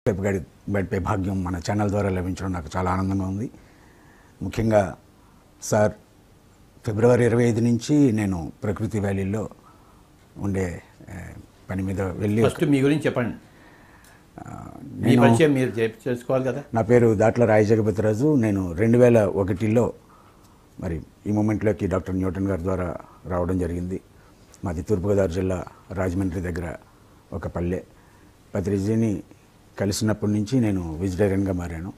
గడిపే భాగ్యం మన ఛానల్ ద్వారా లభించడం నాకు చాలా ఆనందంగా ఉంది. ముఖ్యంగా సార్ ఫిబ్రవరి 25 నుంచి నేను ప్రకృతి వ్యాలీలో ఉండే పని మీద వెళ్ళి ఫస్ట్ మీ గురించి చెప్పండి. మీ పరిచయం మీరు చేసుకోవాలి కదా. నా పేరు దాట్ల రాయ జగపతిరాజు. నేను 2001లో మరి ఈ మూమెంట్లోకి డాక్టర్ న్యూటన్ గారి ద్వారా రావడం జరిగింది. మాది తూర్పుగోదావరి జిల్లా రాజమండ్రి దగ్గర ఒక పల్లె. పత్రిజీని కలిసినప్పటి నుంచి నేను వెజిటేరియన్గా మారాను.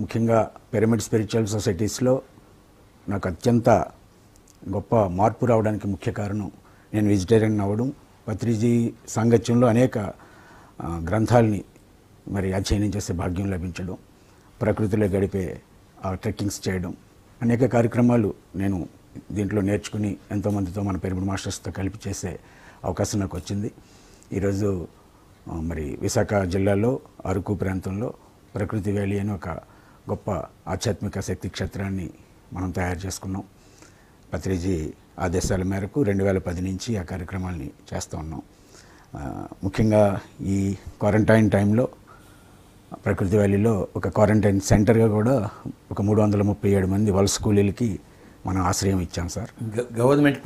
ముఖ్యంగా పిరమిడ్ స్పిరిచువల్ సొసైటీస్లో నాకు అత్యంత గొప్ప మార్పు రావడానికి ముఖ్య కారణం నేను వెజిటేరియన్ అవ్వడం. పత్రిజీ సాంగత్యంలో అనేక గ్రంథాలని మరి అధ్యయనం చేసే భాగ్యం లభించడం, ప్రకృతిలో గడిపే ట్రెక్కింగ్స్ చేయడం, అనేక కార్యక్రమాలు నేను దీంట్లో నేర్చుకుని ఎంతోమందితో మన పిరమిడ్ మాస్టర్స్తో కలిపి చేసే అవకాశం నాకు వచ్చింది. ఈరోజు మరి విశాఖ జిల్లాలో అరకు ప్రాంతంలో ప్రకృతి వ్యాలీ అని ఒక గొప్ప ఆధ్యాత్మిక శక్తి క్షేత్రాన్ని మనం తయారు చేసుకున్నాం. పత్రిజీ ఆదేశాల మేరకు 2010 నుంచి ఆ కార్యక్రమాల్ని చేస్తూ ఉన్నాం. ముఖ్యంగా ఈ క్వారంటైన్ టైంలో ప్రకృతి వ్యాలీలో ఒక క్వారంటైన్ సెంటర్గా కూడా ఒక 337 మంది వలస కూలీలకి మనం ఆశ్రయం ఇచ్చాం sir. Government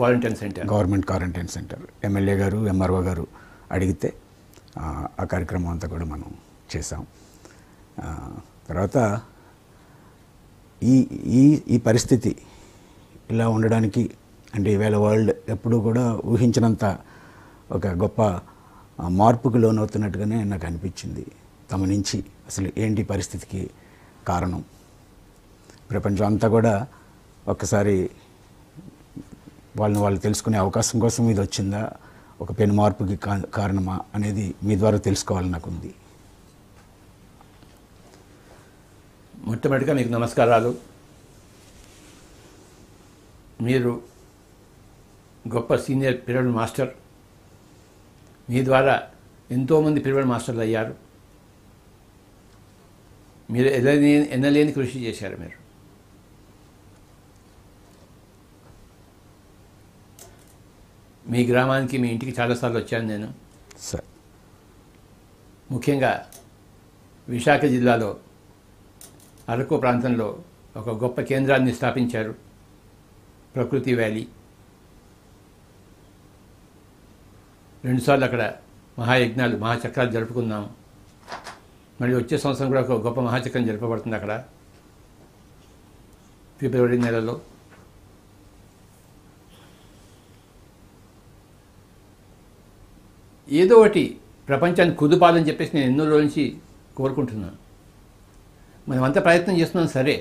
quarantine centre MLA గారు, ఎంఆర్ఓ గారు అడిగితే ఆ కార్యక్రమం అంతా కూడా మనం చేసాం. తర్వాత ఈ ఈ ఈ పరిస్థితి ఇలా ఉండడానికి అంటే ఈవేళ వరల్డ్ ఎప్పుడూ కూడా ఊహించినంత ఒక గొప్ప మార్పుకు లోనవుతున్నట్టుగానే నాకు అనిపించింది. తమ నుంచి అసలు ఏంటి పరిస్థితికి కారణం, ప్రపంచం అంతా కూడా ఒక్కసారి వాళ్ళు తెలుసుకునే అవకాశం కోసం ఇది వచ్చిందా, ఒక పెను మార్పుకి కారణమా అనేది మీ ద్వారా తెలుసుకోవాలని నాకు ఉంది. మొట్టమొదటిగా మీకు నమస్కారాలు. మీరు గొప్ప సీనియర్ పిరమిడ్ మాస్టర్. మీ ద్వారా ఎంతోమంది పిరమిడ్ మాస్టర్లు అయ్యారు. మీరు ఎనలేని కృషి చేశారు. మీరు మీ గ్రామానికి, మీ ఇంటికి చాలాసార్లు వచ్చాను నేను. సార్ ముఖ్యంగా విశాఖ జిల్లాలో అరకు ప్రాంతంలో ఒక గొప్ప కేంద్రాన్ని స్థాపించారు, ప్రకృతి వ్యాలీ. 2 సార్లు అక్కడ మహాయజ్ఞాలు, మహాచక్రాలు జరుపుకున్నాం. మళ్ళీ వచ్చే సంవత్సరం కూడా ఒక గొప్ప మహాచక్రం జరపబడుతుంది అక్కడ ఫిబ్రవరి నెలలో. ఏదో ఒకటి ప్రపంచాన్ని కుదుపాలని చెప్పేసి నేను ఎన్నో రోజుల నుంచి కోరుకుంటున్నాను. మనమంతా ప్రయత్నం చేస్తున్నాం సరే,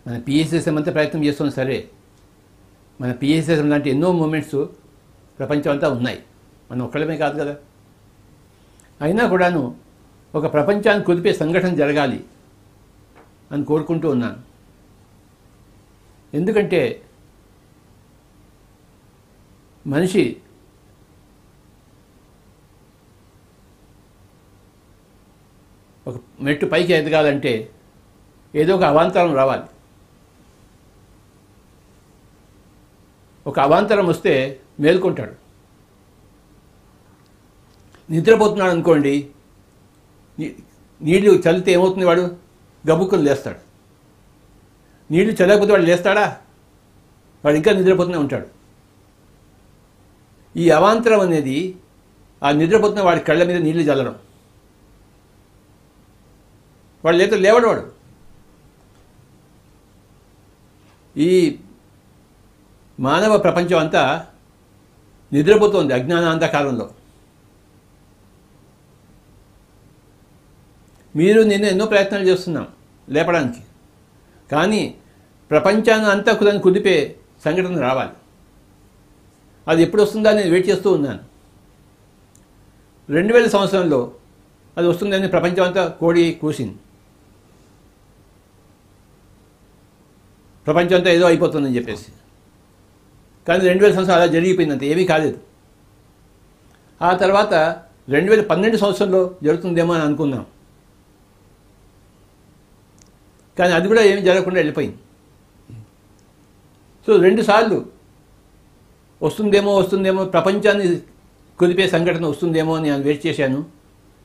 మన పిఎస్ఎస్ఎం అంతా ప్రయత్నం చేస్తున్నాం సరే, మన పిఎస్ఎస్ఎం లాంటి ఎన్నో మూమెంట్స్ ప్రపంచం అంతా ఉన్నాయి, మనం ఒక్కడమే కాదు కదా. అయినా కూడాను ఒక ప్రపంచాన్ని కుదిపే సంఘటన జరగాలి అని కోరుకుంటూ ఉన్నాను. ఎందుకంటే మనిషి ఒక మెట్టు పైకి ఎదగాలంటే ఏదో ఒక అవాంతరం రావాలి. ఒక అవాంతరం వస్తే మేల్కొంటాడు. నిద్రపోతున్నాడు అనుకోండి, నీళ్లు చల్లితే ఏమవుతుంది, వాడు గబుక్కుని లేస్తాడు. నీళ్లు చల్లకపోతే వాడు లేస్తాడా? వాడు ఇంకా నిద్రపోతూనే ఉంటాడు. ఈ అవాంతరం అనేది ఆ నిద్రపోతున్న వాడి కళ్ళ మీద నీళ్లు చల్లడం. వాడు లేవడు. వాడు ఈ మానవ ప్రపంచం అంతా నిద్రపోతుంది అజ్ఞాన అంధకారంలో. మీరు నేను ఎన్నో ప్రయత్నాలు చేస్తున్నాం లేపడానికి, కానీ ప్రపంచాన్ని అంతా కుదిపే సంఘటన రావాలి. అది ఎప్పుడు వస్తుందా నేను వెయిట్ చేస్తూ ఉన్నాను. 2000 సంవత్సరంలో అది వస్తుందని ప్రపంచం అంతా కోడి కూసింది. ప్రపంచం అంతా ఏదో అయిపోతుందని చెప్పేసి. కానీ 2000 సంవత్సరాలు అలా జరిగిపోయిందంత, ఏమీ కాలేదు. ఆ తర్వాత 2012 సంవత్సరంలో జరుగుతుందేమో అని అనుకున్నాం, కానీ అది కూడా ఏమీ జరగకుండా వెళ్ళిపోయింది. సో 2 సార్లు వస్తుందేమో ప్రపంచాన్ని కుదిపే సంఘటన వస్తుందేమో అని నేను వెయిట్ చేశాను,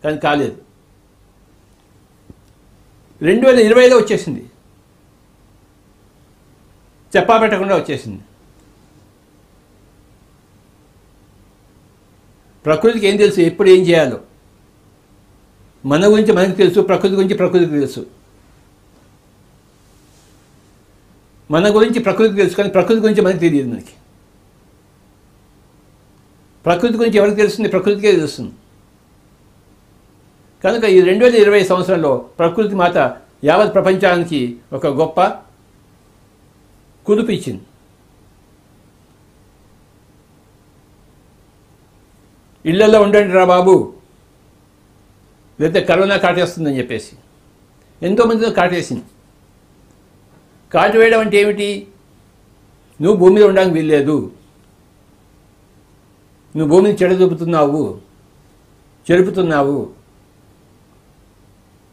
కానీ కాలేదు. 2020లో వచ్చేసింది, చెప్పా పెట్టకుండా వచ్చేసింది. ప్రకృతికి ఏం తెలుసు, ఎప్పుడు ఏం చేయాలో. మన గురించి మనకు తెలుసు, ప్రకృతి గురించి ప్రకృతికి తెలుసు. మన గురించి ప్రకృతికి తెలుసు, కానీ ప్రకృతి గురించి మనకు తెలియదు. మనకి ప్రకృతి గురించి ఎవరికి తెలుస్తుంది? ప్రకృతికే తెలుస్తుంది. కనుక ఈ 2020 సంవత్సరంలో ప్రకృతి మాత యావత్ ప్రపంచానికి ఒక గొప్ప కుదుపు ఇచ్చింది. ఇళ్లలో ఉండండి రా బాబు, లేకపోతే కరోనా కాటేస్తుందని చెప్పేసి ఎంతోమందితో కాటేసింది. కాటు వేయడం అంటే ఏమిటి? నువ్వు భూమి మీద ఉండడానికి వీల్లేదు, నువ్వు భూమిని చెరుపుతున్నావు,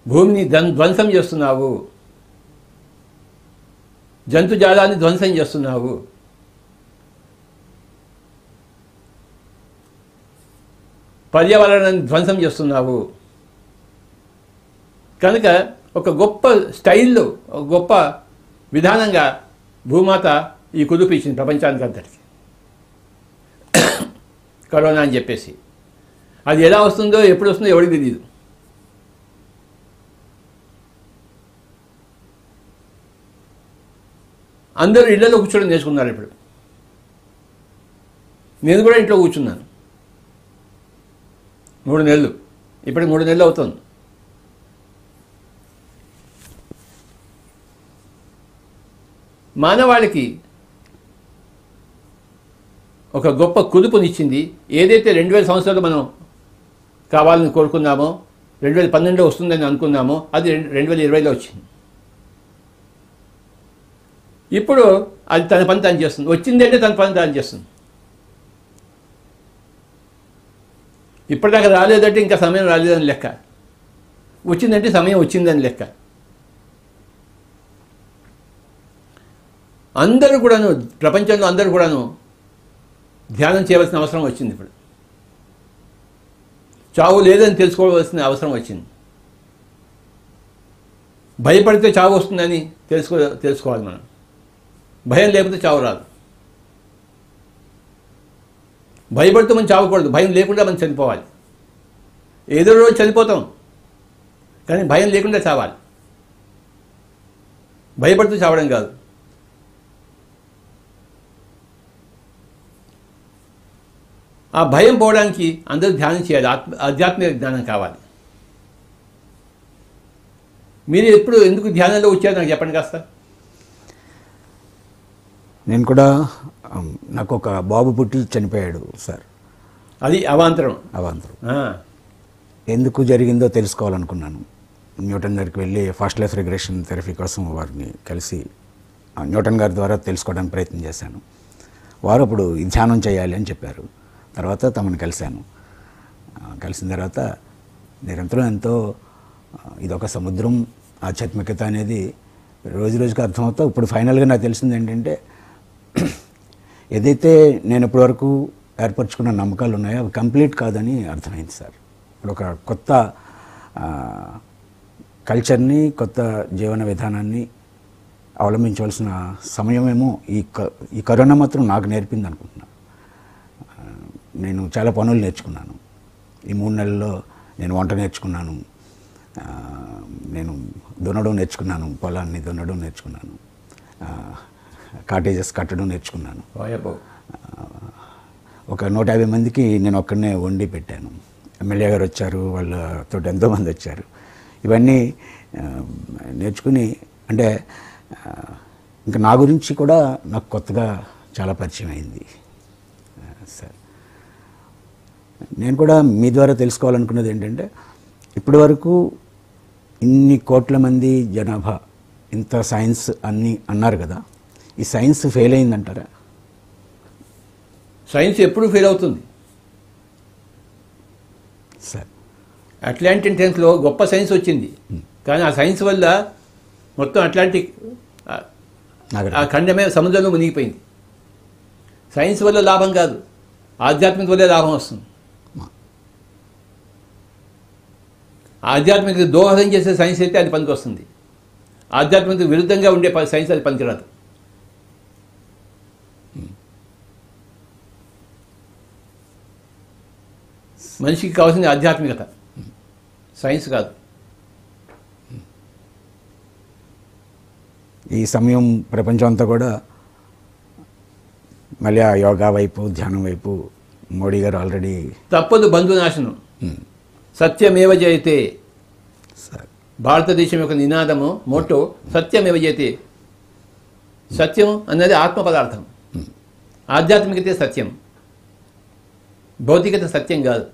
భూమిని ధ్వంసం చేస్తున్నావు, జంతుజాలాన్ని ధ్వంసం చేస్తున్నావు. పర్యావరణాన్ని ధ్వంసం చేస్తున్నావు. కనుక ఒక గొప్ప స్టైల్లో, ఒక గొప్ప విధానంగా భూమాత ఈ కుదుపు ఇచ్చింది ప్రపంచానికి అంతటికి. కరోనా అని చెప్పేసి అది ఎలా వస్తుందో, ఎప్పుడు వస్తుందో ఎవరికి తెలియదు. అందరూ ఇళ్లలో కూర్చోవడం నేర్చుకున్నారు. ఇప్పుడు నేను కూడా ఇంట్లో కూర్చున్నాను 3 నెలలు, ఇప్పటికి 3 నెలలు అవుతుంది. మానవాళికి ఒక గొప్ప కుదుపునిచ్చింది. ఏదైతే 2000 సంవత్సరాలు మనం కావాలని కోరుకున్నామో, 2012 వస్తుందని అనుకున్నామో, అది 2020లో వచ్చింది. ఇప్పుడు అది తన పని తాను చేస్తుంది. వచ్చిందంటే తన పని తాను చేస్తుంది. ఇప్పటిదాకా రాలేదంటే ఇంకా సమయం రాలేదని లెక్క, వచ్చిందంటే సమయం వచ్చిందని లెక్క. అందరూ కూడాను, ప్రపంచంలో అందరూ కూడాను ధ్యానం చేయవలసిన అవసరం వచ్చింది. ఇప్పుడు చావు లేదని తెలుసుకోవాల్సిన అవసరం వచ్చింది. భయపడితే చావు వస్తుందని తెలుసుకోవాలి మనం. భయం లేకపోతే చావు రాదు. భయపడుతూ మనం చావకూడదు, భయం లేకుండా మనం చనిపోవాలి. ఏదో రోజు చనిపోతాం, కానీ భయం లేకుండా చావాలి. భయపడుతూ చావడం కాదు. ఆ భయం పోవడానికి అందరూ ధ్యానం చేయాలి. ఆధ్యాత్మిక జ్ఞానం కావాలి. మీరు ఎప్పుడు ఎందుకు ధ్యానంలో వచ్చారు నాకు చెప్పండి కాస్త. నేను కూడా నాకు ఒక బాబు పుట్టి చనిపోయాడు సార్. అది అవాంతరం. ఎందుకు జరిగిందో తెలుసుకోవాలనుకున్నాను. న్యూటన్ గారికి వెళ్ళి ఫస్ట్ లైఫ్ రిగ్రెషన్ థెరపీ కోసం వారిని కలిసి న్యూటన్ గారి ద్వారా తెలుసుకోవడానికి ప్రయత్నం చేశాను. వారు అప్పుడు ధ్యానం చేయాలి అని చెప్పారు. తర్వాత తమను కలిశాను. కలిసిన తర్వాత నిరంతరం ఎంతో ఇదొక సముద్రం, ఆధ్యాత్మికత అనేది రోజు రోజుకి అర్థమవుతా. ఇప్పుడు ఫైనల్గా నాకు తెలిసింది ఏంటంటే, ఏదైతే నేను ఇప్పటివరకు ఏర్పరచుకున్న నమ్మకాలు ఉన్నాయో అవి కంప్లీట్ కాదని అర్థమైంది సార్. ఇప్పుడు ఒక కొత్త కల్చర్ని, కొత్త జీవన విధానాన్ని అవలంబించవలసిన సమయమేమో ఈ కరోనా మాత్రం నాకు నేర్పింది అనుకుంటున్నాను. నేను చాలా పనులు నేర్చుకున్నాను ఈ 3 నెలల్లో. నేను వంట నేర్చుకున్నాను, నేను దున్నడం నేర్చుకున్నాను, పొలాన్ని దున్నడం నేర్చుకున్నాను, కాటేజెస్ కట్టడం నేర్చుకున్నాను. ఒక 150 మందికి నేను ఒక్కడనే వండి పెట్టాను. ఎమ్మెల్యే గారు వచ్చారు, వాళ్ళతో ఎంతోమంది వచ్చారు. ఇవన్నీ నేర్చుకుని, అంటే ఇంకా నా గురించి కూడా నాకు కొత్తగా చాలా పరిచయం అయింది సార్. నేను కూడా మీ ద్వారా తెలుసుకోవాలనుకున్నది ఏంటంటే, ఇప్పటి వరకు ఇన్ని కోట్ల మంది జనాభా, ఇంత సైన్స్ అన్నీ అన్నారు కదా, ఈ సైన్స్ ఫెయిల్ అయిందంటారా? సైన్స్ ఎప్పుడు ఫెయిల్ అవుతుంది సార్. అట్లాంటిక్ టైమ్స్లో గొప్ప సైన్స్ వచ్చింది, కానీ ఆ సైన్స్ వల్ల మొత్తం అట్లాంటిక్ ఆ ఖండమే సముద్రంలో మునిగిపోయింది. సైన్స్ వల్ల లాభం కాదు, ఆధ్యాత్మిక వల్లే లాభం వస్తుంది. ఆధ్యాత్మిక దోహదం చేసే సైన్స్ అయితే అది పనికి వస్తుంది. ఆధ్యాత్మికతకు విరుద్ధంగా ఉండే సైన్స్ అది పనికిరాదు. మనిషికి కావాల్సింది ఆధ్యాత్మికత, సైన్స్ కాదు. ఈ సమయం ప్రపంచం అంతా కూడా మళ్ళీ ఆ యోగా వైపు, ధ్యానం వైపు మోడీ గారు ఆల్రెడీ తప్పదు బంధునాశనం. సత్యమేవ జయతే. భారతదేశం యొక్క నినాదము, మోటో సత్యమేవ జయతే. సత్యం అన్నది ఆత్మ పదార్థం, ఆధ్యాత్మికతే సత్యం, భౌతికత సత్యం కాదు.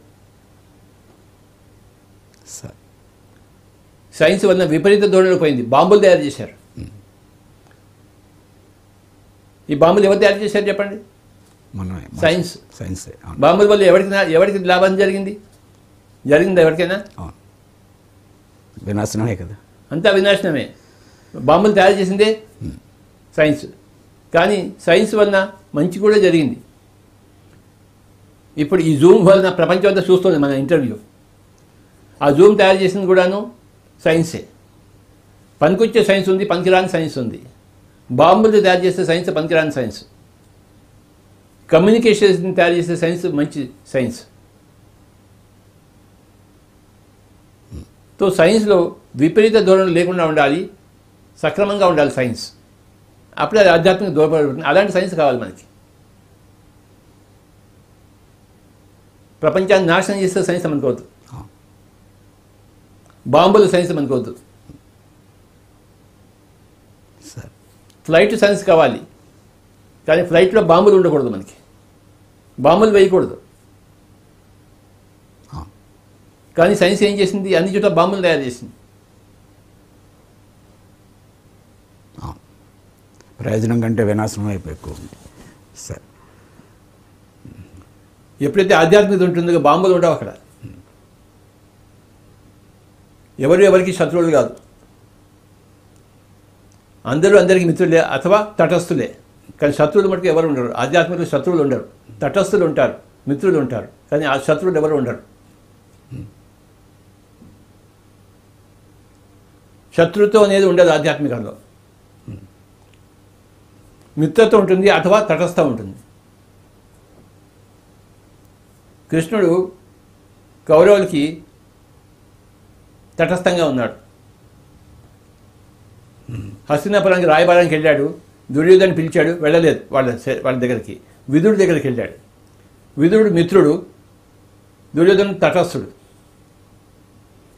సైన్స్ వల్ల విపరీత ధోరణిలో పోయింది. బాంబులు తయారు చేశారు. ఈ బాంబులు ఎవరు తయారు చేశారు చెప్పండి? సైన్స్. బాంబుల వల్ల ఎవరికి లాభం జరిగిందా ఎవరికైనా? వినాశనమే కదా, అంతా వినాశనమే. బాంబులు తయారు చేసిందే సైన్స్. కానీ సైన్స్ వలన మంచి కూడా జరిగింది. ఇప్పుడు ఈ జూమ్ వలన ప్రపంచం అంతా చూస్తుంది మన ఇంటర్వ్యూ. ఆ జూమ్ తయారు చేసింది కూడాను సైన్సే. పనికొచ్చే సైన్స్ ఉంది, పనికిరాని సైన్స్ ఉంది. బాంబులు తయారు చేసే సైన్స్ పనికిరాని సైన్స్. కమ్యూనికేషన్ తయారు చేసే సైన్స్ మంచి సైన్స్. తో సైన్స్లో విపరీత ధోరణి లేకుండా ఉండాలి, సక్రమంగా ఉండాలి సైన్స్. అప్పుడే అది ఆధ్యాత్మిక దోహదపడుతుంది. అలాంటి సైన్స్ కావాలి మనకి. ప్రపంచాన్ని నాశనం చేసే సైన్స్ మనకోవద్దు, బాంబుల సైన్స్ మనకోవద్దు. ఫ్లైట్ సైన్స్ కావాలి, కానీ ఫ్లైట్లో బాంబులు ఉండకూడదు, మనకి బాంబులు వేయకూడదు. కానీ సైన్స్ ఏం చేసింది? అన్ని చోట్ల బాంబులు తయారు చేసింది. ప్రయోజనం కంటే వినాశనం వైపు ఎక్కువ ఉంది సార్. ఎప్పుడైతే ఆధ్యాత్మికత ఉంటుందో బాంబులు ఉండవు అక్కడ. ఎవరికి శత్రువులు కాదు, అందరూ అందరికీ మిత్రులే అథవా తటస్థులే. కానీ శత్రువులు మటుకు ఎవరు ఉండరు. ఆధ్యాత్మిక శత్రువులు ఉండరు, తటస్థులు ఉంటారు, మిత్రులు ఉంటారు, కానీ ఆ శత్రువులు ఎవరు ఉండరు. శత్రుత్వం అనేది ఉండదు ఆధ్యాత్మికంలో. మిత్రత్వం ఉంటుంది అథవా తటస్థం ఉంటుంది. కృష్ణుడు కౌరవులకి తటస్థంగా ఉన్నాడు. హస్తినాపురానికి రాయబారానికి వెళ్ళాడు. దుర్యోధను పిలిచాడు, వెళ్ళలేదు వాళ్ళ దగ్గరికి. విదురుడి దగ్గరికి వెళ్ళాడు. విదురుడు మిత్రుడు, దుర్యోధను తటస్థుడు,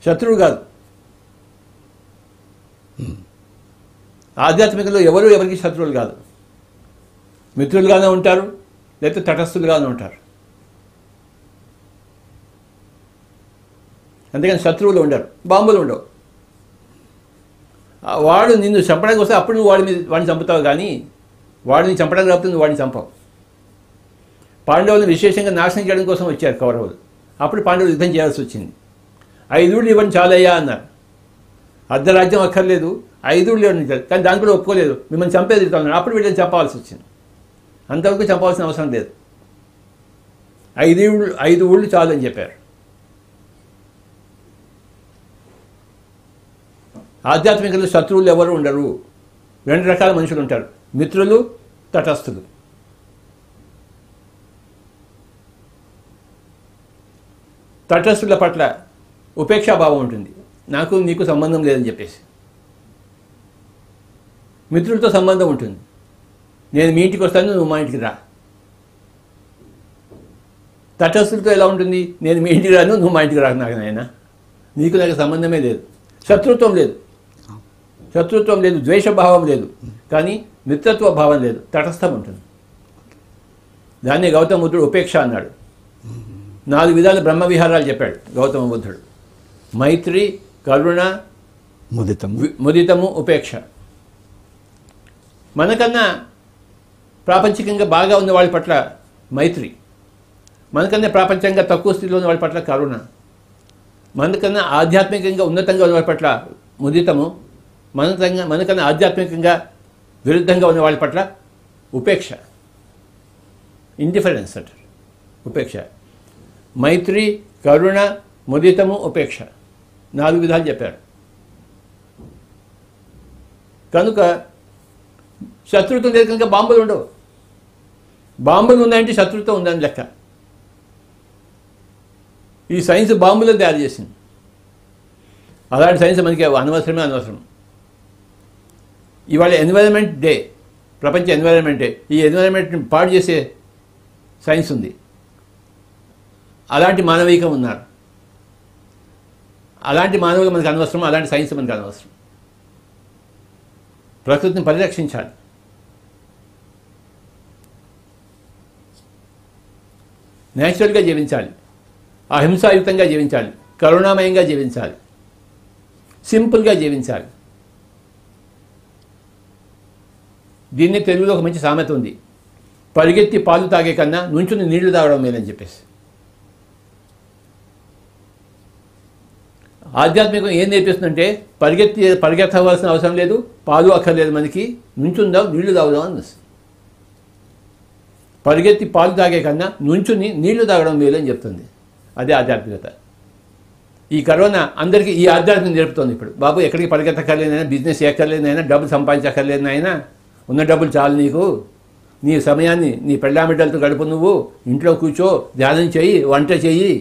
శత్రువు కాదు. ఆధ్యాత్మికంలో ఎవరికి శత్రువులు కాదు, మిత్రులుగానే ఉంటారు, లేకపోతే తటస్థులుగానే ఉంటారు. అందుకని శత్రువులు ఉండరు, బాంబులు ఉండవు. వాడు నిన్ను చంపడానికి వస్తే అప్పుడు నువ్వు వాడిని చంపుతావు, కానీ వాడిని చంపడానికి రాకపోతే నువ్వు వాడిని చంపవు. పాండవులను విశేషంగా నాశనం చేయడం కోసం వచ్చారు కౌరవులు. అప్పుడు పాండవులు యుద్ధం చేయాల్సి వచ్చింది. 5 ఊళ్ళు ఇవ్వండి చాలయ్యా అన్నారు. అర్ధరాజ్యం అక్కర్లేదు, 5 ఊళ్ళు ఇవ్వండి. కానీ దాని కూడా ఒప్పుకోలేదు. మిమ్మల్ని చంపేది అన్నారు. అప్పుడు వీళ్ళని చంపవలసి వచ్చింది. అంతవరకు చంపవలసిన అవసరం లేదు. 5 ఊళ్ళు చాలు అని చెప్పారు. ఆధ్యాత్మికంలో శత్రువులు ఎవరు ఉండరు. 2 రకాల మనుషులు ఉంటారు, మిత్రులు, తటస్థులు. తటస్థుల పట్ల ఉపేక్షాభావం ఉంటుంది. నాకు నీకు సంబంధం లేదని చెప్పేసి. మిత్రులతో సంబంధం ఉంటుంది. నేను మీ ఇంటికి వస్తాను, నువ్వు మా ఇంటికి రా. తటస్థులతో ఎలా ఉంటుంది? నేను మీ ఇంటికి రాను, నువ్వు మా ఇంటికి రాకు. నాయనా నీకు నాకు సంబంధమే లేదు. శత్రుత్వం లేదు, ద్వేషభావం లేదు, కానీ మిత్రత్వ భావం లేదు, తటస్థం ఉంటుంది. దాన్ని గౌతమ బుద్ధుడు ఉపేక్ష అన్నాడు. 4 విధాల బ్రహ్మ విహారాలు చెప్పాడు గౌతమ బుద్ధుడు. మైత్రి, కరుణ, ముదితము, ఉపేక్ష. మనకన్నా ప్రాపంచికంగా బాగా ఉన్న వాళ్ళ పట్ల మైత్రి, మనకన్నా ప్రాపంచికంగా తక్కువ స్థితిలో ఉన్న వాళ్ళ పట్ల కరుణ, మనకన్నా ఆధ్యాత్మికంగా ఉన్నతంగా ఉన్న వాళ్ళ పట్ల ముదితము, మనకన్నా ఆధ్యాత్మికంగా విరుద్ధంగా ఉన్న వాళ్ళ పట్ల ఉపేక్ష, ఇండిఫరెన్స్ అంటారు. ఉపేక్ష, మైత్రి, కరుణ, ముదితము, ఉపేక్ష 4 విధాలు చెప్పారు. కనుక శత్రుత్వం లేదు కనుక బాంబులు ఉండవు. బాంబులు ఉన్నాయంటే శత్రుత్వం ఉందని లెక్క. ఈ సైన్స్ బాంబులను తయారు చేసింది. అలాంటి సైన్స్ మనకి అనవసరం. ఇవాళ ఎన్వైరన్మెంట్ డే, ప్రపంచ ఎన్వైరన్మెంట్ డే. ఈ ఎన్వైరన్మెంట్ని పాడు చేసే సైన్స్ ఉంది. అలాంటి మానవీకం ఉన్నారు. అలాంటి మానవులు మనకు అనవసరం, అలాంటి సైన్స్ మనకు అనవసరం. ప్రకృతిని పరిరక్షించాలి. నేచురల్గా జీవించాలి, అహింసాయుతంగా జీవించాలి, కరుణామయంగా జీవించాలి, సింపుల్గా జీవించాలి. దీన్ని తెలుగులో ఒక మంచి సామెత ఉంది, పరిగెత్తి పాలు తాగే కన్నా నుంచుని నీళ్లు తాగడం మేలని చెప్పేసి. ఆధ్యాత్మికం ఏం నేర్పిస్తుందంటే పరిగెత్తవలసిన అవసరం లేదు, పాలు అక్కర్లేదు, మనకి నుంచుందాం నీళ్లు తాగుదాం అనిపిస్తుంది. పరిగెత్తి పాలు తాగే కన్నా నుంచుని నీళ్లు తాగడం మేలు అని చెప్తుంది. అదే ఆధ్యాత్మికత. ఈ కరోనా అందరికీ ఈ ఆధ్యాత్మికత నేర్పుతుంది. ఇప్పుడు బాబు ఎక్కడికి పరిగెత్తక్కర్లేదైనా, బిజినెస్ చేయక్కర్లేదైనా, డబ్బులు సంపాదించక్కర్లేదైనా, ఉన్న డబ్బులు చాలు నీకు, నీ సమయాన్ని నీ పెళ్ళామిడ్డలతో గడుపు, నువ్వు ఇంట్లో కూర్చో, ధ్యానం చెయ్యి, వంట చెయ్యి,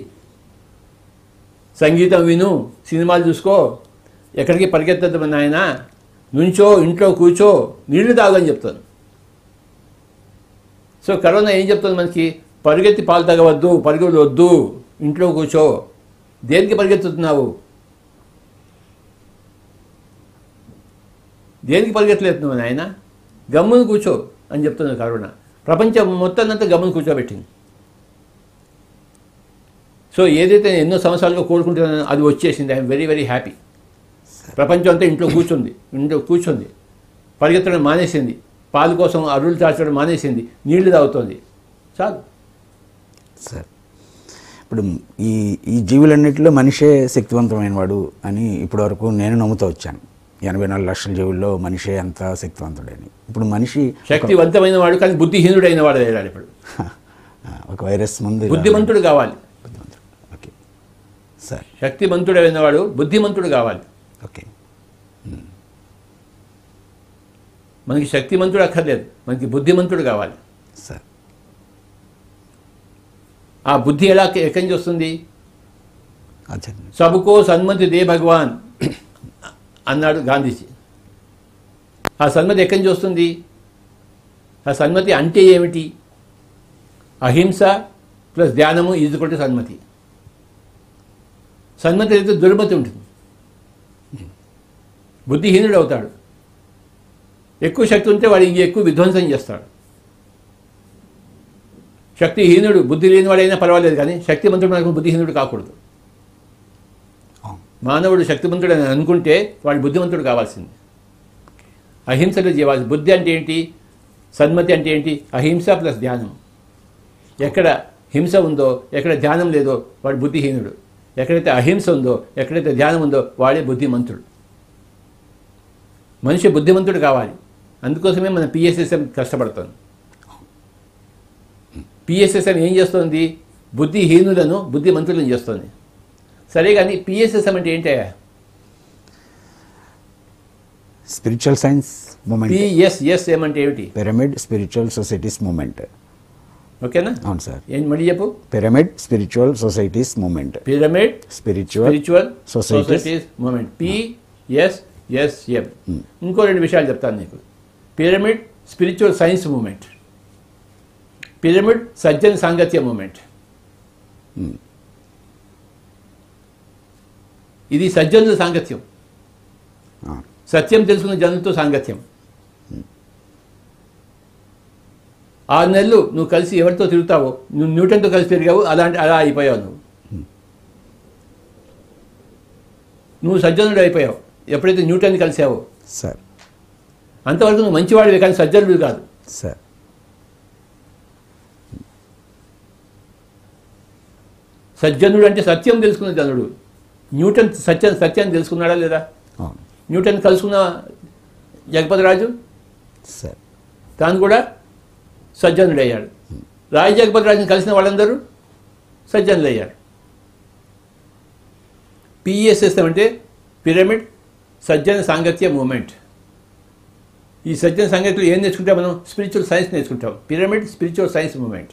సంగీతం విను, సినిమాలు చూసుకో, ఎక్కడికి పరిగెత్తద్దు నాయన, నుంచో ఇంట్లో కూర్చో, నీళ్లు తాగని చెప్తాను. సో కరోనా ఏం చెప్తుంది మనకి? పరిగెత్తి పాలు తాగవద్దు, పరుగులు వద్దు, ఇంట్లో కూర్చో. దేనికి పరిగెత్తుతున్నావు? దేనికి పరిగెత్తలేదు నువ్వు నాయన? గమ్మును కూర్చో అని చెప్తుంది కరోనా. ప్రపంచం మొత్తాన్నంతా గమ్మును కూర్చోబెట్టింది. సో ఏదైతే ఎన్నో సంవత్సరాలుగా కోరుకుంటున్నానో అది వచ్చేసింది. I'm very very happy. ప్రపంచం అంతా ఇంట్లో కూర్చుంది, పరిగెత్తడం మానేసింది, పాలు కోసం అరువులు చాచడం మానేసింది, నీళ్లు తాగుతోంది. చాలు సార్. ఇప్పుడు ఈ జీవులన్నింటిలో మనిషే శక్తివంతమైన వాడు అని ఇప్పటివరకు నేను నమ్ముతూ వచ్చాను. 84 లక్షల జీవుల్లో మనిషే అంత శక్తివంతుడని. ఇప్పుడు మనిషి శక్తివంతమైన వాడు కానీ బుద్ధిహీనుడైన వాడు అయ్యాడు. ఇప్పుడు ఒక వైరస్ ముందు బుద్ధిమంతుడు కావాలి. Okay sir. శక్తిమంతుడైన వాడు బుద్ధిమంతుడు కావాలి. ఓకే. మనకి శక్తిమంతుడు అక్కర్లేదు, మనకి బుద్ధిమంతుడు కావాలి సార్. ఆ బుద్ధి ఎక్కడి నుంచి వస్తుంది? అచ్చా. సబుకో సన్మతి దే భగవాన్ అన్నాడు గాంధీజీ. ఆ సన్మతి ఎక్కడి నుంచి వస్తుంది? ఆ సన్మతి అంటే ఏమిటి? అహింస ప్లస్ ధ్యానము ఈజుకొట్టి సన్మతి. సన్మతి అయితే దుర్మతి ఉంటుంది, బుద్ధిహీనుడు అవుతాడు. ఎక్కువ శక్తి ఉంటే వాడు ఇంక ఎక్కువ విధ్వంసం చేస్తాడు. శక్తిహీనుడు బుద్ధి లేనివాడైనా పర్వాలేదు, కానీ శక్తిమంతుడు మనకు బుద్ధిహీనుడు కాకూడదు. మానవుడు శక్తిమంతుడు అని అనుకుంటే వాడు బుద్ధిమంతుడు కావాల్సింది. అహింసలో జీవాల్సి. బుద్ధి అంటే ఏంటి? సన్మతి అంటే ఏంటి? అహింస ప్లస్ ధ్యానం. ఎక్కడ హింస ఉందో, ఎక్కడ ధ్యానం లేదో వాడు బుద్ధిహీనుడు. ఎక్కడైతే అహింస ఉందో, ఎక్కడైతే ధ్యానం ఉందో వాడే బుద్ధిమంతుడు. మనిషి బుద్ధిమంతుడు కావాలి. అందుకోసమే మన పిఎస్ఎస్ఎం కష్టపడుతుంది. పిఎస్ఎస్ఎం ఏం చేస్తుంది? బుద్ధిహీనులను బుద్ధిమంతులను చేస్తుంది. సరే, కానీ పిఎస్ఎస్ఎం అంటే ఏంటయ్యా? Spiritual science moment. పిఎస్ఎస్ఎం అంటే ఏమిటి? Pyramid spiritual societies movement. ఓకేనా? అవును సార్. ఏంటి మళ్ళీ చెప్పు? Pyramid spiritual societies movement. Pyramid spiritual societies movement, PSSM. ఇంకో 2 విషయాలు చెప్తాను నీకు. Pyramid spiritual science movement, pyramid సజ్జన సాంగత్య మూమెంట్. ఇది సజ్జనుల సాంగత్యం. సత్యం తెలుసుకున్న జనులతో సాంగత్యం. 6 నెలలు నువ్వు కలిసి ఎవరితో తిరుగుతావో, నువ్వు న్యూటన్తో కలిసి తిరిగావు, అలా అయిపోయావు. నువ్వు సజ్జనుడు అయిపోయావు ఎప్పుడైతే న్యూటన్ని కలిసావో సార్. అంతవరకు నువ్వు మంచివాడివే, కానీ సజ్జనుడు కాదు సార్. సజ్జనుడు అంటే సత్యం తెలుసుకున్న జనుడు. న్యూటన్ సత్యాన్ని తెలుసుకున్నాడా లేదా? న్యూటన్ కలుసుకున్న జగపతిరాజు సార్ తాను కూడా సజ్జనుడయ్యాడు. రాయి జగపతిరాజుని కలిసిన వాళ్ళందరూ సజ్జనులయ్యారు. పిఎస్ఎస్ఎం అంటే పిరమిడ్ సజ్జన సాంగత్య మూమెంట్. ఈ సజ్జన సంగతులు ఏం నేర్చుకుంటాం మనం? స్పిరిచువల్ సైన్స్ నేర్చుకుంటాం. Pyramid spiritual science movement.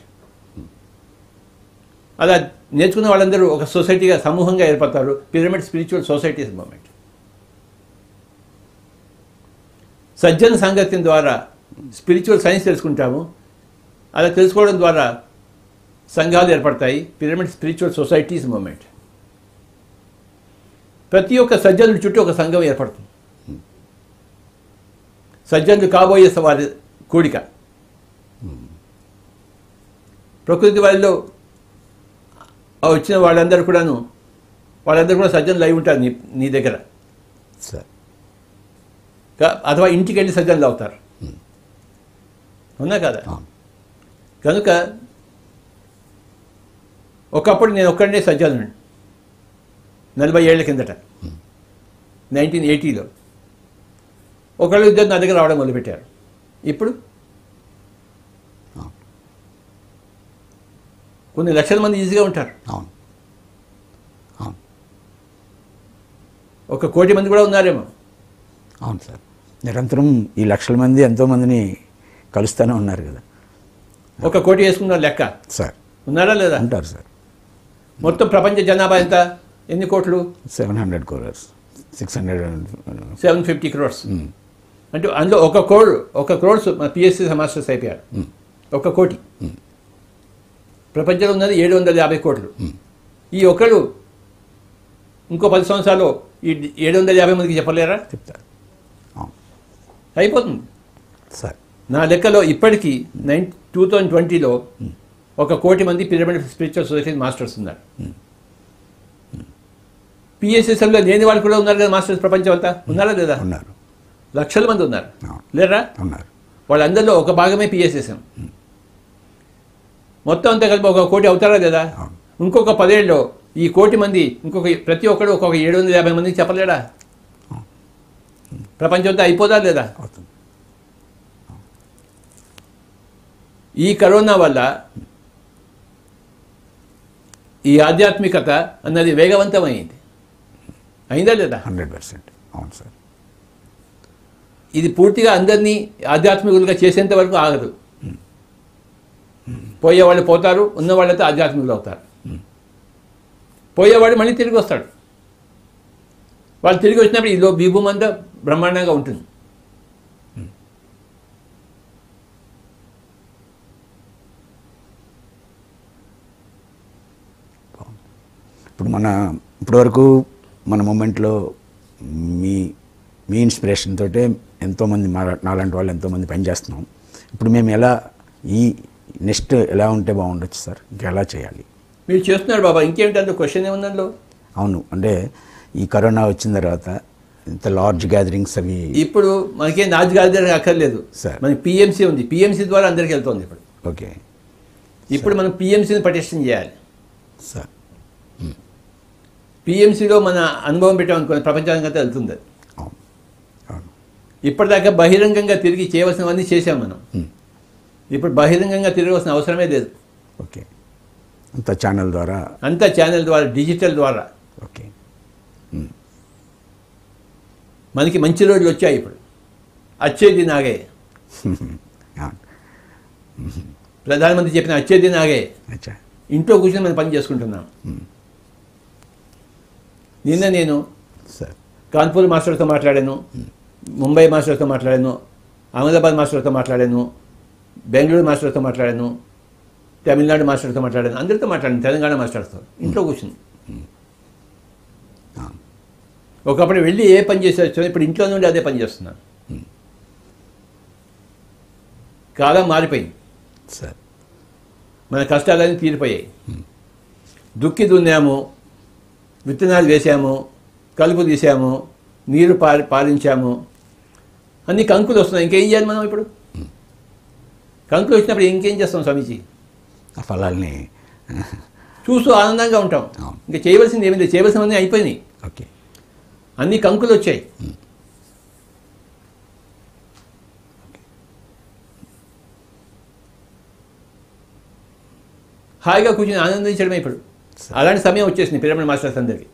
అలా నేర్చుకున్న వాళ్ళందరూ ఒక సొసైటీగా సమూహంగా ఏర్పడతారు. Pyramid spiritual societies movement. సజ్జన సాంగత్యం ద్వారా స్పిరిచువల్ సైన్స్ తెలుసుకుంటాము. అలా తెలుసుకోవడం ద్వారా సంఘాలు ఏర్పడతాయి. Pyramid spiritual societies moment. ప్రతి ఒక్క సజ్జనుడి చుట్టూ ఒక సంఘం ఏర్పడుతుంది. సజ్జనులు కాబోయే వారి కూడిక. ప్రకృతి వాళ్ళలో వచ్చిన వాళ్ళందరూ కూడా సజ్జనులు అయి ఉంటారు నీ దగ్గర. అథవా ఇంటికి వెళ్ళి సజ్జనులు అవుతారు. అవునా కదా? కనుక ఒకప్పుడు నేను ఒక్కడే సజ్జనుడిని 40 ఏళ్ల కిందట 1980లో. ఒకళ్ళు ఇద్దరు నా దగ్గర రావడం మొదలుపెట్టారు. ఇప్పుడు కొన్ని లక్షల మంది ఈజీగా ఉంటారు. 1 కోటి మంది కూడా ఉన్నారేమో. అవును సార్. నిరంతరం ఈ లక్షల మంది ఎంతోమందిని కలుస్తూనే ఉన్నారు కదా. 1 కోటి వేసుకున్నారు లెక్క సార్. ఉన్నారా లేదా? ఉంటారు సార్. మొత్తం ప్రపంచ జనాభా ఎంత? ఎన్ని కోట్లు? 700 crores, 750 crores. అంటే అందులో 1 crores మన పిఎస్సి మాస్టర్స్ అయిపోయారు. 1 కోటి. ప్రపంచంలో ఉన్నది 750 కోట్లు. ఈ ఒకళ్ళు ఇంకో 10 సంవత్సరాలు ఈ 750 మందికి చెప్పలేరా? చెప్తారు. అయిపోతుంది సార్. నా లెక్కలో ఇప్పటికీ 2020లో 1 కోటి మంది పిరమిడ్ స్పిరిచువల్ సొసైటీ మాస్టర్స్ ఉన్నారు. పిఎస్ఎస్ఎంలో లేని వాళ్ళు కూడా ఉన్నారు కదా మాస్టర్స్. ప్రపంచం అంతా ఉన్నారా లేదా? ఉన్నారు. లక్షల మంది ఉన్నారు. లేరా? ఉన్నారు. వాళ్ళందరిలో ఒక భాగమే పిఎస్ఎస్ఎం. మొత్తం అంతా కలిపి 1 కోటి అవుతారా లేదా? ఇంకొక 10 ఏళ్ళలో ఈ 1 కోటి మంది ప్రతి ఒక్కరు ఒక్కొక్క 750 మందికి చెప్పలేడా? ప్రపంచం అంతా అయిపోదా లేదా? ఈ కరోనా వల్ల ఈ ఆధ్యాత్మికత అన్నది వేగవంతమైంది. అయిందా లేదా? 100%. అవును సార్. ఇది పూర్తిగా అందరినీ ఆధ్యాత్మికులుగా చేసేంత వరకు ఆగదు. పోయేవాళ్ళు పోతారు, ఉన్నవాళ్ళతో ఆధ్యాత్మికులు అవుతారు. పోయేవాడు మళ్ళీ తిరిగి వస్తాడు. వాళ్ళు తిరిగి వచ్చినప్పుడు ఈలో భూమి అంతా బ్రహ్మాండంగా ఉంటుంది. ఇప్పటివరకు మన మూమెంట్లో మీ ఇన్స్పిరేషన్ తోటే ఎంతోమంది నాలాంటి వాళ్ళు ఎంతోమంది పనిచేస్తున్నాం. ఇప్పుడు మేము నెక్స్ట్ ఎలా ఉంటే బాగుండొచ్చు సార్? ఇంకా ఎలా చేయాలి? మీరు చేస్తున్నారు బాబా, ఇంకేమిటి అందులో క్వశ్చన్ ఏముందంలో? అవును, అంటే ఈ కరోనా వచ్చిన తర్వాత ఇంత లార్జ్ గ్యాదరింగ్స్ అవి ఇప్పుడు మనకేం లార్జ్ గ్యాదరింగ్ అక్కర్లేదు సార్. మనకి పిఎంసీ ఉంది. పిఎంసీ ద్వారా అందరికీ వెళ్తుంది. ఓకే. ఇప్పుడు మనం పిఎంసీని పటిష్టం చేయాలి సార్. పిఎంసీలో మన అనుభవం పెట్టామనుకోండి ప్రపంచానికి అంతా వెళ్తుంది. ఇప్పటిదాకా బహిరంగంగా తిరిగి చేయవలసినవన్నీ చేసాం మనం. ఇప్పుడు బహిరంగంగా తిరగవలసిన అవసరమే లేదు. ఓకే. అంతా ఛానల్ ద్వారా డిజిటల్ ద్వారా. ఓకే. మనకి మంచి రోజులు వచ్చాయి. ఇప్పుడు అచ్చేది నాగే. ప్రధానమంత్రి చెప్పిన అచ్చేది నాగే. ఇంట్లో కూర్చొని మనం పని చేసుకుంటున్నాం. నిన్న నేను కాన్పూర్ మాస్టర్తో మాట్లాడాను, ముంబై మాస్టర్తో మాట్లాడాను, అహ్మదాబాద్ మాస్టర్తో మాట్లాడాను, బెంగళూరు మాస్టర్తో మాట్లాడాను, తమిళనాడు మాస్టర్తో మాట్లాడాను, అందరితో మాట్లాడాను, తెలంగాణ మాస్టర్తో. ఇంట్లో కూర్చుని ఒకప్పుడు వెళ్ళి ఏ పని చేసి వచ్చాను, ఇప్పుడు ఇంట్లో నుండి అదే పని చేస్తున్నాను. కాలం మారిపోయింది. మన కష్టాలన్నీ తీరిపోయాయి. దుక్కి దున్నాము, విత్తనాలు వేసాము, కలుపు తీసాము, నీరు పారించాము, అన్ని కంకులు వస్తున్నాయి. ఇంకేం చేయాలి మనం? ఇప్పుడు కంకులు వచ్చినప్పుడు ఇంకేం చేస్తాం స్వామీజీ? ఆ ఫలాల్ని చూస్తూ ఆనందంగా ఉంటాం. ఇంకా చేయవలసింది ఏమి లేదు, చేయవలసినవన్నీ అయిపోయినాయి. ఓకే. అన్ని కంకులు వచ్చాయి. హాయిగా కూర్చొని ఆనందించడమే ఇప్పుడు. అలాంటి సమయం వచ్చేసింది పిరమిడ్ మాస్టర్స్ అందరికీ.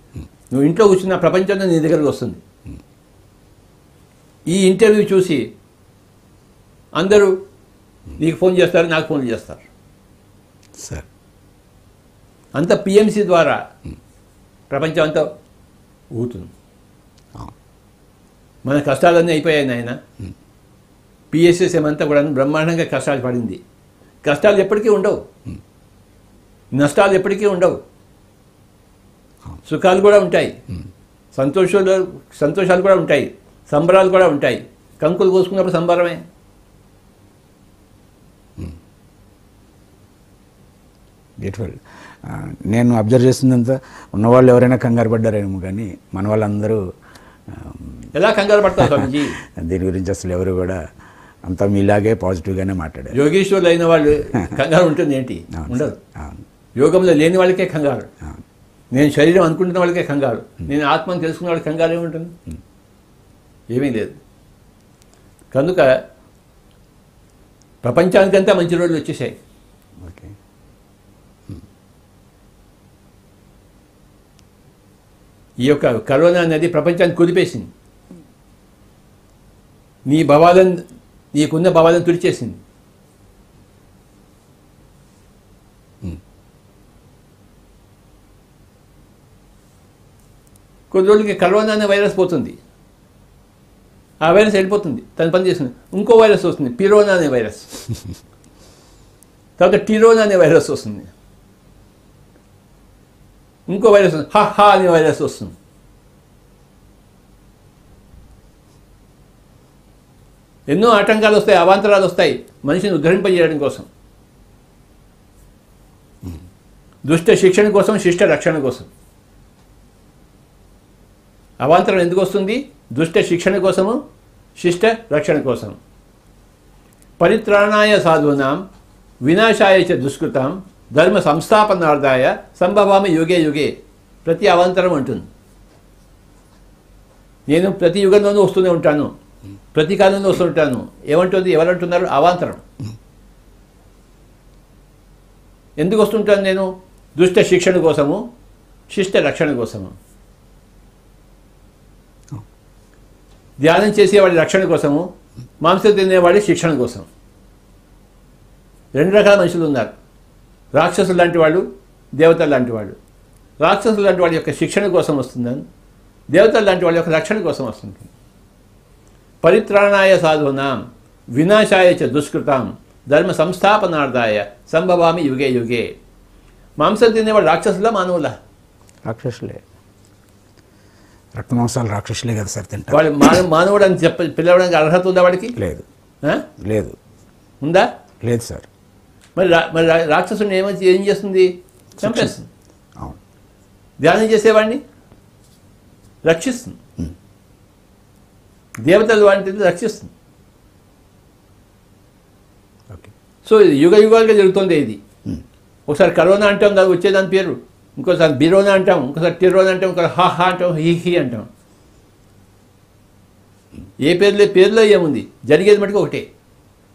నువ్వు ఇంట్లో కూర్చున్న ప్రపంచంలో నీ దగ్గరకు వస్తుంది. ఈ ఇంటర్వ్యూ చూసి అందరూ నీకు ఫోన్ చేస్తారు, నాకు ఫోన్ చేస్తారు. సార్ అంత పిఎంసి ద్వారా ప్రపంచం అంతా ఊగుతుంది. మన కష్టాలన్నీ అయిపోయాయి నాయన. పిఎస్ఎస్ఎం అంతా కూడా బ్రహ్మాండంగా కష్టాలు పడింది. కష్టాలు ఎప్పటికీ ఉండవు, నష్టాలు ఎప్పటికీ ఉండవు, సుఖాలు కూడా ఉంటాయి, సంతోషాలు కూడా ఉంటాయి, సంబరాలు కూడా ఉంటాయి. కంకులు కోసుకున్నప్పుడు సంబరమే. బ్యూటిఫుల్. నేను అబ్జర్వ్ చేస్తుందంతా ఉన్నవాళ్ళు ఎవరైనా కంగారు పడ్డారేమో, కానీ మన వాళ్ళందరూ ఎలా కంగారు పడతారు స్వామిజీ? దీని గురించి అసలు ఎవరు కూడా అంతా మీలాగే పాజిటివ్గానే మాట్లాడారు. యోగేశ్వర్లు అయిన వాళ్ళు కంగారు ఉంటుంది ఏంటి? ఉండదు. యోగంలో లేని వాళ్ళకే కంగారు. నేను శరీరం అనుకుంటున్న వాళ్ళకే కంగారు. నేను ఆత్మను తెలుసుకున్న వాళ్ళకి కంగారు ఏముంటుంది? ఏమీ లేదు. కనుక ప్రపంచానికంతా మంచి రోజులు వచ్చేసాయి. ఓకే. ఈ యొక్క కరోనా అనేది ప్రపంచాన్ని కుదిపేసింది. నీకున్న భావాలను తుడిచేసింది. కొద్ది రోజులకి కరోనా అనే వైరస్ పోతుంది. ఆ వైరస్ వెళ్ళిపోతుంది, తన పని చేస్తుంది. ఇంకో వైరస్ వస్తుంది, పిరోనా అనే వైరస్. తర్వాత టిరోనా అనే వైరస్ వస్తుంది. ఇంకో వైరస్ వస్తుంది, హా అనే వైరస్ వస్తుంది. ఎన్నో ఆటంకాలు వస్తాయి, అవాంతరాలు వస్తాయి మనిషిని ఉద్ధరింపజేయడం కోసం, దుష్ట శిక్షణ కోసం, శిష్ట రక్షణ కోసం. అవాంతరం ఎందుకు వస్తుంది? దుష్ట శిక్షణ కోసము, శిష్ట రక్షణ కోసం. పరిత్రాణాయ సాధూనాం వినాశాయ చ దుష్కృతాం ధర్మ సంస్థాపనార్థాయ సంభవామి యుగే యుగే. ప్రతి అవాంతరం అంటుంది. నేను ప్రతి యుగంలోనూ వస్తూనే ఉంటాను, ప్రతి కాలంలో వస్తుంటాను. ఏమంటుంది? ఎవరంటున్నారు? అవాంతరం. ఎందుకు వస్తుంటాను నేను? దుష్ట శిక్షణ కోసము, శిష్ట రక్షణ కోసము. ధ్యానం చేసేవాడి రక్షణ కోసము, మాంసం తినేవాడి శిక్షణ కోసం. రెండు రకాల మనుషులు ఉన్నారు. రాక్షసులు లాంటి వాళ్ళు, దేవతలు లాంటి వాళ్ళు. రాక్షసులు లాంటి వాడి యొక్క శిక్షణ కోసం వస్తుందని, దేవతలు లాంటి వాళ్ళ యొక్క రక్షణ కోసం వస్తుంది. పరిత్రాణాయ సాధూనాం వినాశాయ చ దుష్కృతాం ధర్మ సంస్థాపనార్థాయ సంభవామి యుగే యుగే. మాంసం తినేవాడు రాక్షసులా, మానవులా? రాక్షసులే. రక్తమాంసాలు రాక్షసులే కదా సార్ తింటారు. వాడు మానవుడు అని పిలవడానికి అర్హత ఉందా వాడికి? లేదు. ఆ? లేదు. ఉందా? లేదు సార్. మరి రాక్షసుని ఏం చేస్తుంది? చంపేస్తుంది. అవును. ధ్యానం చేసేవాడిని రక్షిస్తుంది. దేవతలు వాటిని రక్షిస్తుంది. ఓకే. సో ఇది యుగ యుగాలుగా జరుగుతుంది. ఇది ఒకసారి కరోనా అంటాం కదా, వచ్చేదాని పేరు. ఇంకోసారి బిరోనా అంటాం, ఇంకోసారి టిరోనా అంటాం, ఇంకోసారి హా అంటాం, హీ అంటాం. ఏ పేరులో ఏముంది? జరిగేది మటుకు ఒకటే.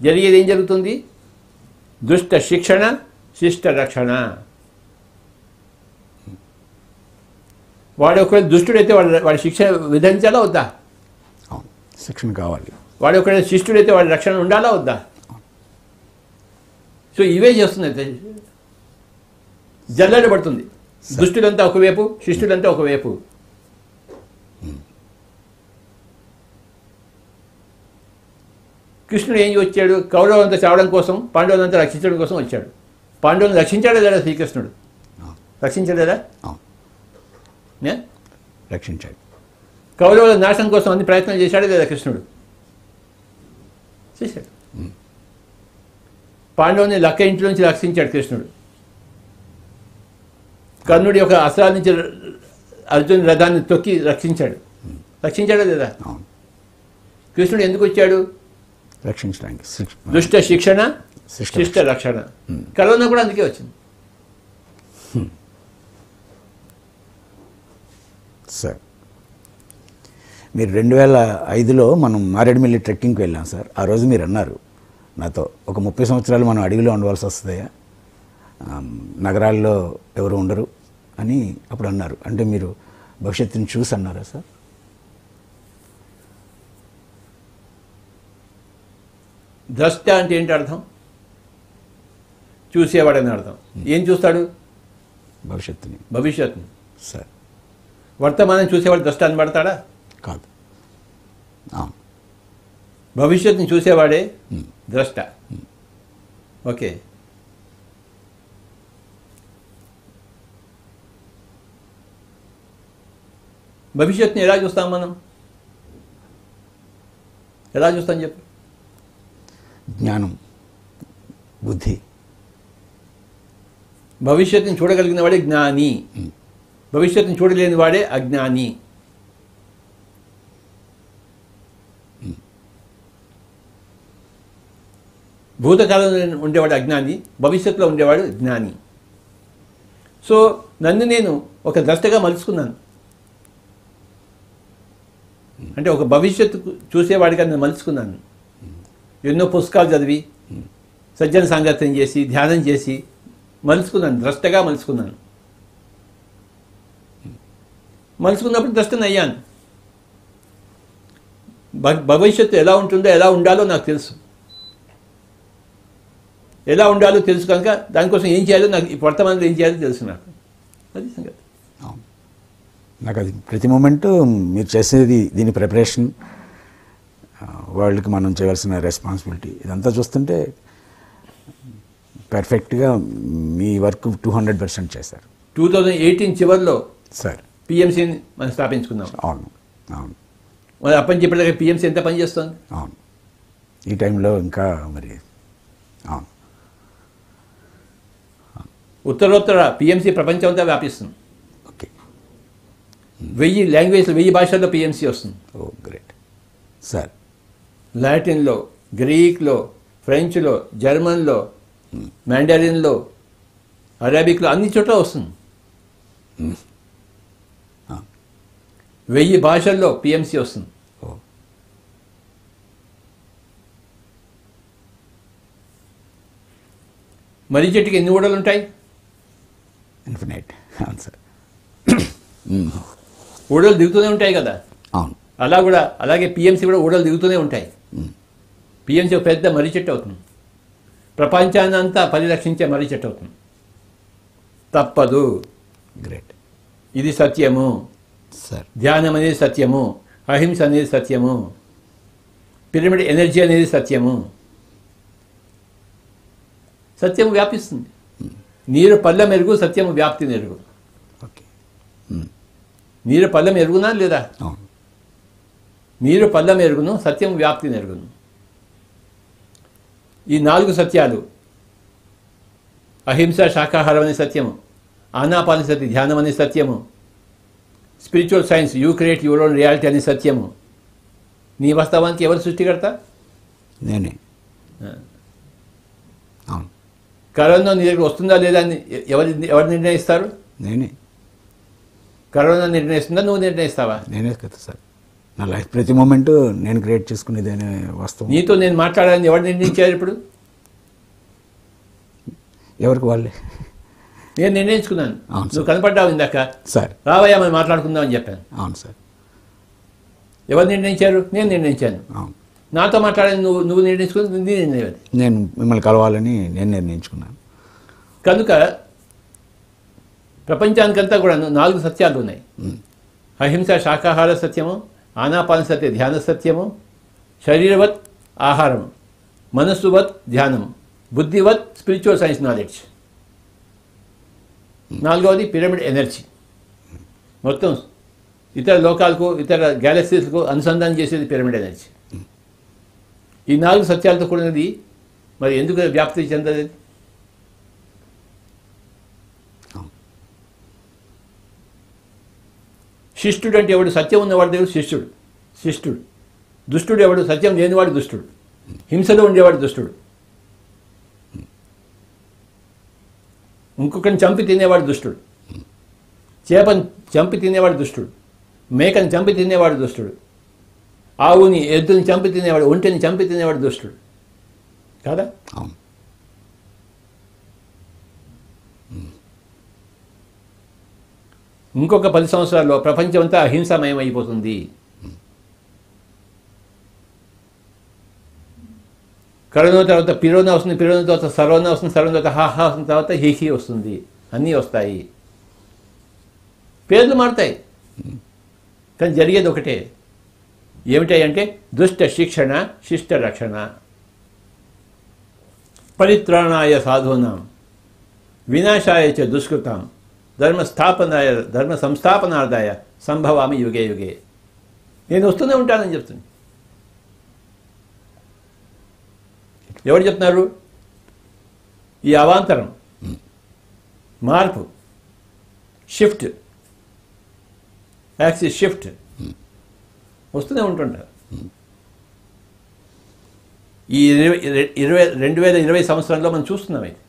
జరిగేది ఏం జరుగుతుంది? దుష్ట శిక్షణ, శిష్ట రక్షణ. వాడు ఒకవేళ దుష్టుడైతే వాడి శిక్ష విధించాలా వద్దా? శిక్షణ కావాలి. వాడు ఒకవేళ శిష్టుడైతే వాడి రక్షణ ఉండాలా వద్దా? సో ఇవే చేస్తుంది. జల్లెడ పడుతుంది. దుష్టులంతా ఒకవైపు, శిష్టులంతా ఒకవైపు. కృష్ణుడు ఏం వచ్చాడు? కౌరవులంతా చావడం కోసం, పాండవులంతా రక్షించడం కోసం వచ్చాడు. పాండవులను రక్షించాడా లేదా శ్రీకృష్ణుడు? రక్షించలేదా? రక్షించాడు. కౌరవుల నాశనం కోసం అన్ని ప్రయత్నం చేశాడే లేదా కృష్ణుడు? చేశాడు. పాండవుని లక్క ఇంటి నుంచి రక్షించాడు కృష్ణుడు. కర్ణుడి యొక్క అస్త్రాల నుంచి అర్జున్ రథాన్ని తొక్కి రక్షించాడా లేదా? కృష్ణుడు ఎందుకు వచ్చాడు? రక్షించడానికి. దుష్ట శిక్షణ, శిష్ట రక్షణ. కరోనా కూడా అందుకే వచ్చింది. సార్ మీరు 2005లో మనం మారేడుమిల్లి ట్రెక్కింగ్కి వెళ్ళాం సార్. ఆ రోజు మీరు అన్నారు నాతో, ఒక 30 సంవత్సరాలు మనం అడవిలో ఉండవలసి వస్తుందయ్యా, నగరాల్లో ఎవరు ఉండరు అని అప్పుడు అన్నారు. అంటే మీరు భవిష్యత్తుని చూసి అన్నారా సార్? ద్రష్ట అంటే ఏంటి అర్థం? చూసేవాడని అర్థం. ఏం చూస్తాడు? భవిష్యత్తుని. భవిష్యత్తుని. సార్ వర్తమానం చూసేవాడు ద్రష్ట అని పడతాడా? కాదు. అవును. భవిష్యత్తుని చూసేవాడే ద్రష్ట. ఓకే. భవిష్యత్తుని ఎలా చూస్తాం మనం? ఎలా చూస్తాం చెప్పు? జ్ఞానం, బుద్ధి. భవిష్యత్తుని చూడగలిగిన వాడే జ్ఞాని, భవిష్యత్తుని చూడలేని వాడే అజ్ఞాని. భూతకాలంలో ఉండేవాడు అజ్ఞాని, భవిష్యత్తులో ఉండేవాడు జ్ఞాని. సో నన్ను నేను ఒక ద్రష్టగా మలుచుకున్నాను. అంటే ఒక భవిష్యత్తు చూసేవాడిగా నేను మలుచుకున్నాను. ఎన్నో పుస్తకాలు చదివి, సజ్జన సాంగత్యం చేసి, ధ్యానం చేసి మలుచుకున్నాను, ద్రష్టగా మలుచుకున్నాను. మలుచుకున్నప్పుడు ద్రష్టని అయ్యాను. భవిష్యత్తు ఎలా ఉంటుందో, ఎలా ఉండాలో నాకు తెలుసు. ఎలా ఉండాలో తెలుసు కనుక దానికోసం ఏం చేయాలో నాకు, ఈ వర్తమానంలో ఏం చేయాలో తెలుసు నాకు. అది సంగతి. నాకు అది ప్రతి మూమెంట్ మీరు చేసేది, దీని ప్రిపరేషన్, వరల్డ్కి మనం చేయాల్సిన రెస్పాన్సిబిలిటీ, ఇదంతా చూస్తుంటే పర్ఫెక్ట్గా మీ వర్క్ 200% చేశారు. 2018 చివరిలో సార్ పిఎంసీని మనం స్థాపించుకున్నాం. అవును. అవును. మరి అప్పని చెప్పేలాగా పిఎంసీ ఎంత పనిచేస్తుంది? అవును. ఈ టైంలో ఇంకా మరి అవును. ఉత్తరోత్తర పిఎంసీ ప్రపంచం అంతా వ్యాపిస్తుంది. ఓకే. 1000 లాంగ్వేజ్లో, 1000 భాషల్లో పిఎంసీ వస్తుంది. ఓ గ్రేట్ సార్. లాటిన్లో, గ్రీక్లో, ఫ్రెంచ్లో, జర్మన్లో, మ్యాండరిన్లో, అరబిక్లో, అన్ని చోట్ల వస్తుంది. 1000 భాషల్లో పిఎంసీ వస్తుంది. ఓ మర్రి చెట్టుకి ఎన్ని ఊడలు ఉంటాయి? ఇన్ఫినైట్. అవును సార్. ఊడలు దిగుతూనే ఉంటాయి కదా. అవును. అలాగే పిఎంసీ కూడా ఊడలు దిగుతూనే ఉంటాయి. పిఎంసీ ఒక పెద్ద మర్రి చెట్టు అవుతుంది. ప్రపంచాన్ని అంతా పరిరక్షించే మర్రి చెట్టు అవుతుంది. తప్పదు. గ్రేట్. ఇది సత్యము. సార్ ధ్యానం అనేది సత్యము, అహింస అనేది సత్యము, పిరమిడ్ ఎనర్జీ అనేది సత్యము. సత్యము వ్యాపిస్తుంది. నీరు పళ్ళ మెరుగు, సత్యము వ్యాప్తి మెరుగు. ఓకే. నీరు పళ్ళ మెరుగునా లేదా? అవును. నీరు పళ్ళ మెరుగును, సత్యము వ్యాప్తి మెరుగును. ఈ 4 సత్యాలు, అహింస శాకాహారం అనే సత్యము, ఆనాపానసతి ధ్యానం అనే సత్యము, spiritual science you create your own reality అనే సత్యము. నీ వాస్తవానికి ఎవరు సృష్టికర్త? నేనే. అవును. కరోనా నీ దగ్గర వస్తుందా లేదా అని ఎవరు నిర్ణయిస్తారు? నేనే. కరోనా నిర్ణయిస్తుందా, నువ్వు నిర్ణయిస్తావా? నేనే కదా సార్. నా లైఫ్ ప్రతి మూమెంట్ నేను క్రియేట్ చేసుకునేదేనే వాస్తవం. నీతో నేను మాట్లాడాలని ఎవరు నిర్ణయించారు? ఇప్పుడు ఎవరికి వాళ్ళే. నేను నిర్ణయించుకున్నాను. అవును నువ్వు కనపడ్డావు ఇందాక, సార్. రావయ్యా మనం మాట్లాడుకుందాం అని చెప్పాను. అవును సార్. ఎవరు నిర్ణయించారు? నేను నిర్ణయించాను. అవును. నాతో మాట్లాడాలని నువ్వు నిర్ణయించుకుని నీ నిర్ణయం. నేను మిమ్మల్ని కలవాలని నేను నిర్ణయించుకున్నాను. కనుక ప్రపంచానికంతా కూడా 4 సత్యాలు ఉన్నాయి. అహింస శాకాహార సత్యము, ఆనాపానసతి ధ్యాన సత్యము, శరీరవత్ ఆహారము, మనస్సువత్ ధ్యానము, బుద్ధివత్ స్పిరిచువల్ సైన్స్ నాలెడ్జ్. 4వది పిరమిడ్ ఎనర్జీ. మొత్తం ఇతర లోకాలకు, ఇతర గ్యాలక్సీస్కు అనుసంధానం చేసేది పిరమిడ్ ఎనర్జీ. ఈ 4 సత్యాలతో కూడినది మరి ఎందుకు వ్యాప్తి చెందదు? శిష్టుడు అంటే ఎవడు? సత్యం ఉన్నవాడు దేవుడు శిష్యుడు. శిష్టుడు. దుష్టుడు ఎవడు? సత్యం లేనివాడు దుష్టుడు. హింసలో ఉండేవాడు దుష్టుడు. ఇంకొకరిని చంపి తినేవాడు దుష్టుడు. చేపని చంపి తినేవాడు దుష్టుడు. మేకని చంపి తినేవాడు దుష్టుడు. ఆవుని, ఎద్దుని చంపి తినేవాడు, ఒంటిని చంపి తినేవాడు దుష్టుడు కాదా? అవును. ఇంకొక 10 సంవత్సరాల్లో ప్రపంచం అంతా అహింసామయం అయిపోతుంది. కరోనా తర్వాత పిరోనా వస్తుంది, పిరోనా తర్వాత సరోనా వస్తుంది, సరోనా తర్వాత హాహా వస్తుంది, తర్వాత హీహీ వస్తుంది. అన్నీ వస్తాయి, పేర్లు మారుతాయి, కానీ జరిగేది ఒకటే. ఏమిటాయంటే దుష్ట శిక్షణ, శిష్ట రక్షణ. పరిత్రాణాయ సాధూనాం వినాశాయ చ దుష్కృతాం ధర్మ సంస్థాపనార్థాయ సంభవామి యుగే యుగే. నేను వస్తూనే ఉంటానని చెప్తుంది. ఎవరు చెప్తున్నారు? ఈ అవాంతరం, మార్పు, షిఫ్ట్, యాక్సిస్ షిఫ్ట్ వస్తూనే ఉంటుంటారు. ఈ 2020 సంవత్సరంలో మనం చూస్తున్నాం. అయితే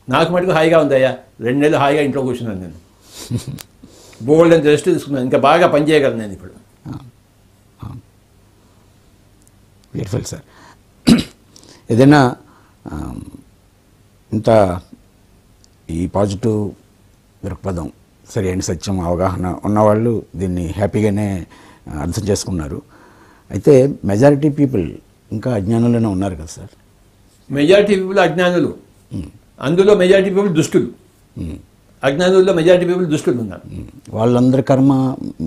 నాకు మటుకు హాయిగా ఉందయ్యా. 2 నెలలు హాయిగా ఇంట్లో కూర్చున్నాను నేను. బోల్డ్ అని రెస్ట్ తీసుకున్నాను. ఇంకా బాగా పనిచేయగలను నేను ఇప్పుడు. Beautiful sir. ఏదైనా ఇంత ఈ పాజిటివ్ దృక్పథం, సరి అయిన సత్యం, అవగాహన ఉన్నవాళ్ళు దీన్ని హ్యాపీగానే అర్థం చేసుకున్నారు. అయితే మెజారిటీ పీపుల్ ఇంకా అజ్ఞానులనే ఉన్నారు కదా సార్? మెజారిటీ పీపుల్ అజ్ఞానులు, అందులో మెజారిటీ పీపుల్ దుష్టులు. అజ్ఞానుల్లో మెజారిటీ పీపుల్ దుష్టులు ఉన్నారు. వాళ్ళందరి కర్మ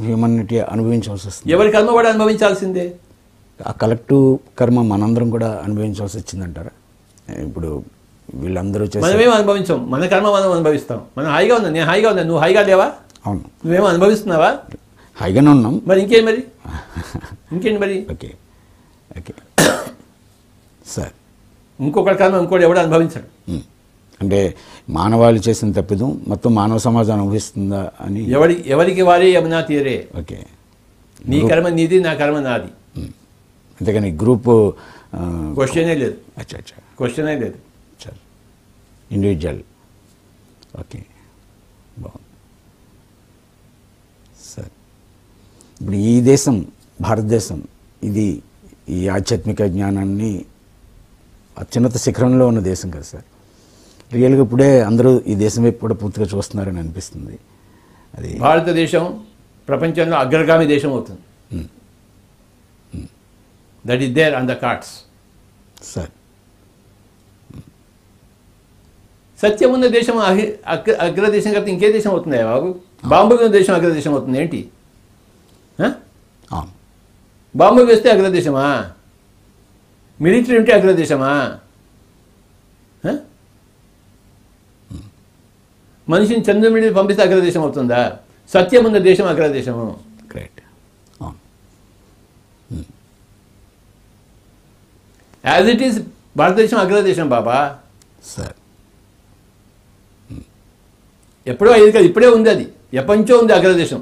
హ్యూమనిటీ అనుభవించవలసి వస్తుంది. ఎవరి కర్మ కూడా అనుభవించాల్సిందే. ఆ కలెక్టివ్ కర్మ మనందరం కూడా అనుభవించవలసి వచ్చిందంటారా? ఇప్పుడు వీళ్ళందరూ మనమేమో అనుభవించాం, మన కర్మ మనం అనుభవిస్తాం. మనం హాయిగా ఉన్నాం, నేను హాయిగా ఉన్నాను, నువ్వు హాయిగా లేవా? అవును. నువ్వేమో అనుభవిస్తున్నావా? హాయిగానే ఉన్నాం. మరి ఇంకేంటి మరి? ఇంకేంటి మరి? Okay okay sir. ఇంకొకటి కర్మ ఇంకోటి ఎవడు అనుభవించడు. అంటే మానవాళి చేసిన తప్పిదం మొత్తం మానవ సమాజం అనుభవిస్తుందా అని ఎవరికి వారే యమునా తీరే. ఓకే. నీ కర్మ నీది, నా కర్మ నాది. అంతేగాని గ్రూప్ క్వశ్చనే లేదు. అచ్చా అచ్చా, క్వశ్చనే లేదు. Sir individual. ఓకే, బాగుంది సార్. ఇప్పుడు ఈ దేశం, భారతదేశం, ఇది ఈ ఆధ్యాత్మిక జ్ఞానాన్ని అత్యున్నత శిఖరంలో ఉన్న దేశం కదా సార్. రియల్గా ఇప్పుడే అందరూ ఈ దేశం వైపు కూడా పూర్తిగా చూస్తున్నారని అనిపిస్తుంది. అది భారతదేశం ప్రపంచంలో అగ్రగామి దేశం అవుతుంది. That is there on the cards sir. సత్యం ఉన్న దేశం అగ్రదేశం కాబట్టి ఇంకే దేశం అవుతుంది బాబు? బాంబులు ఉన్న దేశం అగ్రదేశం అవుతుంది ఏంటి? బాంబు వేస్తే అగ్రదేశమా? మిలిటరీ ఉంటే అగ్రదేశమా? మనిషిని చంద్రుడి మీద పంపిస్తే అగ్రదేశం అవుతుందా? సత్యం ఉన్న దేశం అగ్రదేశము. గ్రేట్. యాజ్ ఇట్ ఈస్ భారతదేశం అగ్రదేశం బాబా సార్. ఎప్పుడో అయ్యేది కాదు, ఇప్పుడే ఉంది. అది ఎప్పటించో ఉంది అగ్రదేశం.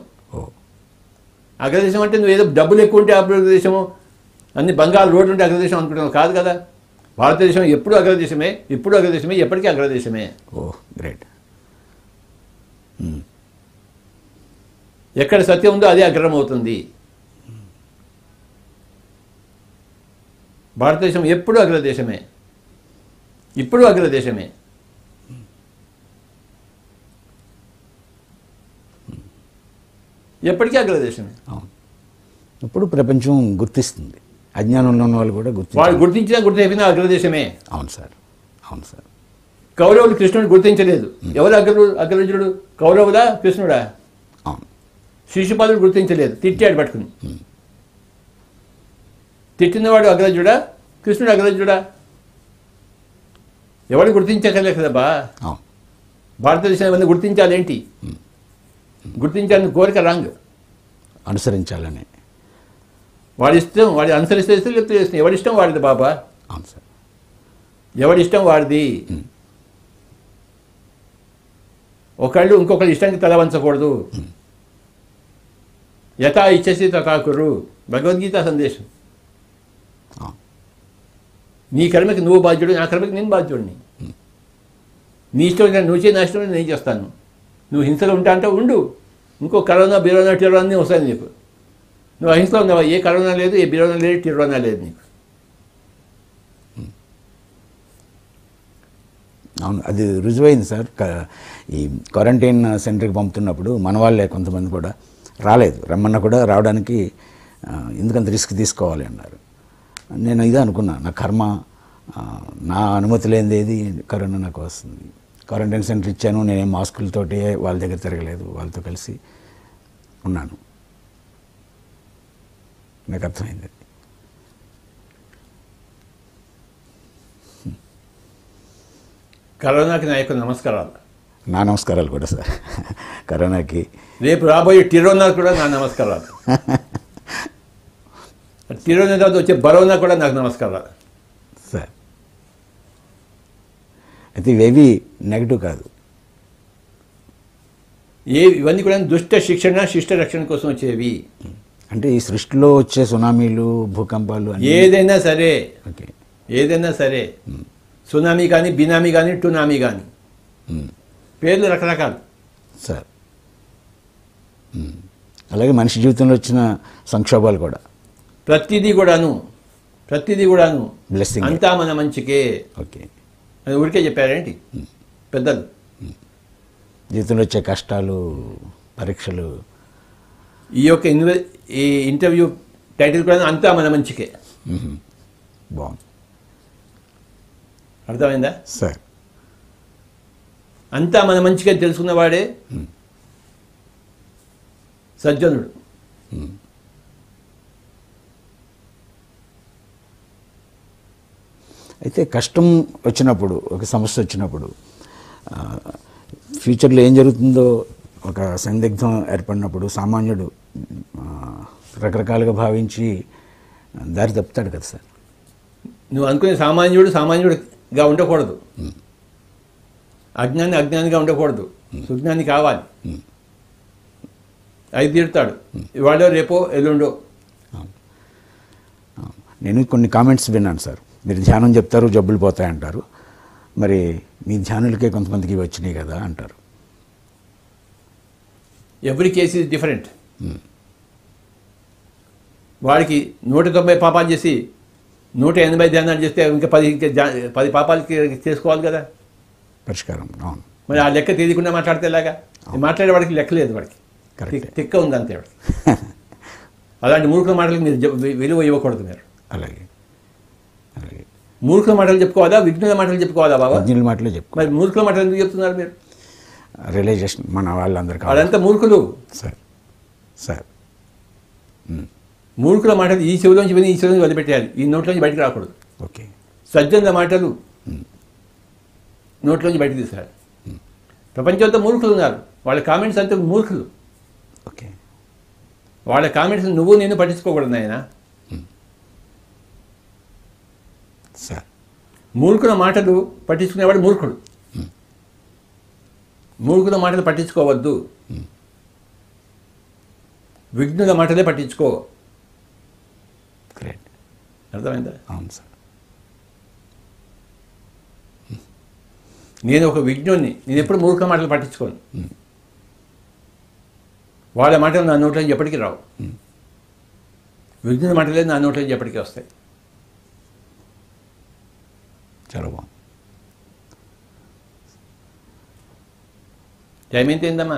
అగ్రదేశం అంటే నువ్వు ఏదో డబ్బులు ఎక్కువ ఉంటే అగ్రదేశము, అన్ని బంగారు రోడ్లు ఉంటే అగ్రదేశం అనుకుంటున్నావు కాదు కదా. భారతదేశం ఎప్పుడు అగ్రదేశమే, ఇప్పుడు అగ్రదేశమే, ఎప్పటికీ అగ్రదేశమే. ఓ గ్రేట్. ఎక్కడ సత్యం ఉందో అదే అగ్రం అవుతుంది. భారతదేశం ఎప్పుడు అగ్రదేశమే, ఇప్పుడు అగ్రదేశమే. ఎప్పటికీ అగ్రదేశమే. ఇప్పుడు ప్రపంచం గుర్తిస్తుంది. అజ్ఞానంలో ఉన్న వాళ్ళు కూడా వాళ్ళు గుర్తించినా గుర్తించినా అగ్రదేశమే. అవును సార్, అవును సార్. కౌరవులు కృష్ణుడు గుర్తించలేదు. ఎవరు అగ్రజుడు? కౌరవుడా, కృష్ణుడా? అవును. శిశుపాలుడు గుర్తించలేదు, తిట్టాడు పట్టుకుని. తిట్టినవాడు అగ్రజుడా, కృష్ణుడు అగ్రజుడా? ఎవరు గుర్తించగలరు కదబ్బా. భారతదేశం ఏమైనా గుర్తించాలేంటి? గుర్తించాలని కోరిక రాంగ్. అనుసరించాలని వాడి ఇష్టం, వాడి అనుసరిస్తే లేకపోతే చేస్తాం. ఎవడిష్టం వాడిది బాబా. అవును సార్. ఎవడిష్టం వాడిది. ఒకళ్ళు ఇంకొకళ్ళు ఇష్టానికి తల వంచకూడదు. యథా ఇచ్చసి తథా కురు, భగవద్గీత సందేశం. నీ కర్మకి నువ్వు బాధ్యుడు, నా కర్మకి నేను బాధ్యుడిని. నీ ఇష్టం నువ్వు చేయి, నా ఇష్టం నేను చేస్తాను. నువ్వు హింసలో ఉంటా అంటే ఉండు. ఇంకో కరోనా, బిరోనా, టిరోనా వస్తాయి నీకు. నువ్వు అహింసలో ఉన్నావా? ఏ కరోనా లేదు, ఏ బిరోనా లేదు, టిరోనా లేదు నీకు. అవును, అది రుజువైంది సార్. ఈ క్వారంటైన్ సెంటర్కి పంపుతున్నప్పుడు మన వాళ్ళే కొంతమంది కూడా రాలేదు. రమ్మన్నా కూడా రావడానికి ఎందుకంత రిస్క్ తీసుకోవాలి అన్నారు. నేను ఇదే అనుకున్నా, నా కర్మ, నా అనుమతి లేనిది ఏది కరోనా నాకు వస్తుంది. క్వారంటైన్ సెంటర్ ఇచ్చాను, నేనేం మాస్కులతోటి వాళ్ళ దగ్గర తిరగలేదు, వాళ్ళతో కలిసి ఉన్నాను. నాకు అర్థమైంది. కరోనాకి నా యొక్క నమస్కారాలు. నా నమస్కారాలు కూడా సార్. కరోనాకి రేపు రాబోయే టిరోనా కూడా నా నమస్కారాలు. టిరోనా తర్వాత వచ్చే బరోనా కూడా నాకు నమస్కారాలు సార్. అయితే ఇవేవి నెగిటివ్ కాదు, ఇవన్నీ కూడా దుష్ట శిక్షణ శిష్ట రక్షణ కోసం వచ్చేవి. అంటే ఈ సృష్టిలో వచ్చే సునామీలు, భూకంపాలు ఏదైనా సరే, ఓకే, ఏదైనా సరే, సునామీ కానీ, బినామీ కానీ, టునామీ కానీ, పేర్లు రకరకాలు సార్. అలాగే మనిషి జీవితంలో వచ్చిన సంక్షోభాలు కూడా, ప్రతిదీ కూడాను బ్లెస్సింగ్, అంతా మన మంచికే. ఓకే, అది ఊరికే చెప్పారేంటి పెద్దలు? జీవితంలో వచ్చే కష్టాలు, పరీక్షలు. ఈ యొక్క ఈ ఇంటర్వ్యూ టైటిల్ కూడా అంతా మన మంచికే. బాగుంది అర్థమైందా సార్. అంతా మన మంచిగా తెలుసుకున్నవాడే సజ్జనుడు. అయితే కష్టం వచ్చినప్పుడు, ఒక సమస్య వచ్చినప్పుడు, ఫ్యూచర్లో ఏం జరుగుతుందో ఒక సందిగ్ధం ఏర్పడినప్పుడు సామాన్యుడు రకరకాలుగా భావించి దారి తప్పుతాడు కదా సార్. నువ్వు అనుకునే సామాన్యుడిగా ఉండకూడదు, అజ్ఞానిగా ఉండకూడదు, సుజ్ఞాని కావాలి. అది తీరుతాడు ఇవాళో రేపో ఎల్లుండో. నేను కొన్ని కామెంట్స్ విన్నాను సార్. మీరు ధ్యానం చెప్తారు, జబ్బులు పోతాయంటారు, మరి మీ ధ్యానులకే కొంతమందికి వచ్చినాయి కదా అంటారు. Every case is different. వాడికి 190 పాపాలు చేసి 180 ధ్యానాలు చేస్తే ఇంకా 10 పాపాలకి చేసుకోవాలి కదా పరిష్కారం. అవును, మరి ఆ లెక్క తెలియకుండా మాట్లాడితే ఎలాగా? మాట్లాడేవాడికి లెక్క లేదు, వాడికి తిక్క ఉంది అంతే. వాడికి అలాంటి మూర్ఖుల మాటలకు మీరు విలువ ఇవ్వకూడదు. మీరు అలాగే అలాగే మూర్ఖుల మాటలు చెప్పుకోవాలా, విజ్ఞుల మాటలు చెప్పుకోవాలా బాబా? విజ్ఞుల మాటలే చెప్పు. మరి మూర్ఖుల మాటలు ఎందుకు చెప్తున్నారు మీరు? రియలైజేషన్ మన వాళ్ళందరికీ. వాళ్ళంతా మూర్ఖులు సార్. సార్, మూర్ఖుల మాటలు ఈ చెవిలోంచి విని ఈ చెవిలోంచి వదిలిపెట్టేయాలి, ఈ నోట్లోంచి బయటకు రాకూడదు. ఓకే. సజ్జనుల మాటలు నోట్లోంచి బయటకు తీసుకురాలి. ప్రపంచంతో మూర్ఖులు ఉన్నారు, వాళ్ళ కామెంట్స్ అంతా మూర్ఖులు. ఓకే. వాళ్ళ కామెంట్స్ నువ్వు నేను పట్టించుకోకూడదు ఆయన. సార్, మూర్ఖుల మాటలు పట్టించుకునేవాడు మూర్ఖుడు. మూర్ఖుల మాటలు పట్టించుకోవద్దు, విఘ్నుల మాటలే పట్టించుకో. గ్రేట్. అర్థమైందా? అవును సార్. నేను ఒక విజ్ఞుణ్ణి, నేను ఎప్పుడు మూర్ఖ మాటలు పట్టించుకోను. వాళ్ళ మాటలు నా నోట్లోంచి ఎప్పటికీ రావు, విజ్ఞుల మాటలే నా నోట్లోంచి ఎప్పటికీ వస్తాయి. చాలా బాగుంది. టైం ఎంత అయిందమ్మా?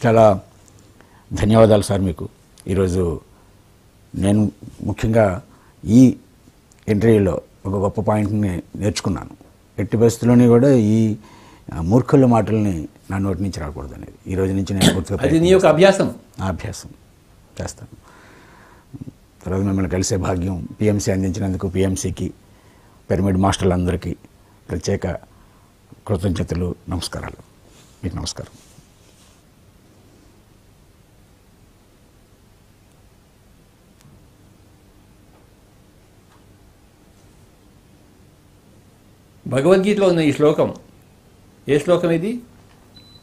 చాలా ధన్యవాదాలు సార్ మీకు. ఈరోజు నేను ముఖ్యంగా ఈ ఇంటర్వ్యూలో ఒక గొప్ప పాయింట్ని నేర్చుకున్నాను. ఎట్టి పరిస్థితుల్లోని కూడా ఈ మూర్ఖుల మాటల్ని నా నోటి నుంచి రాకూడదు అనేది ఈ రోజు నుంచి నేను పూర్తిగా అది నీ యొక్క అభ్యాసం. నా అభ్యాసం చేస్తాను. తర్వాత మిమ్మల్ని కలిసే భాగ్యం పిఎంసీ అందించినందుకు పిఎంసీకి, పిరమిడ్ మాస్టర్లందరికీ ప్రత్యేక కృతజ్ఞతలు, నమస్కారాలు. మీకు నమస్కారం. భగవద్గీతలో ఉన్న ఈ శ్లోకం, ఏ శ్లోకం ఇది?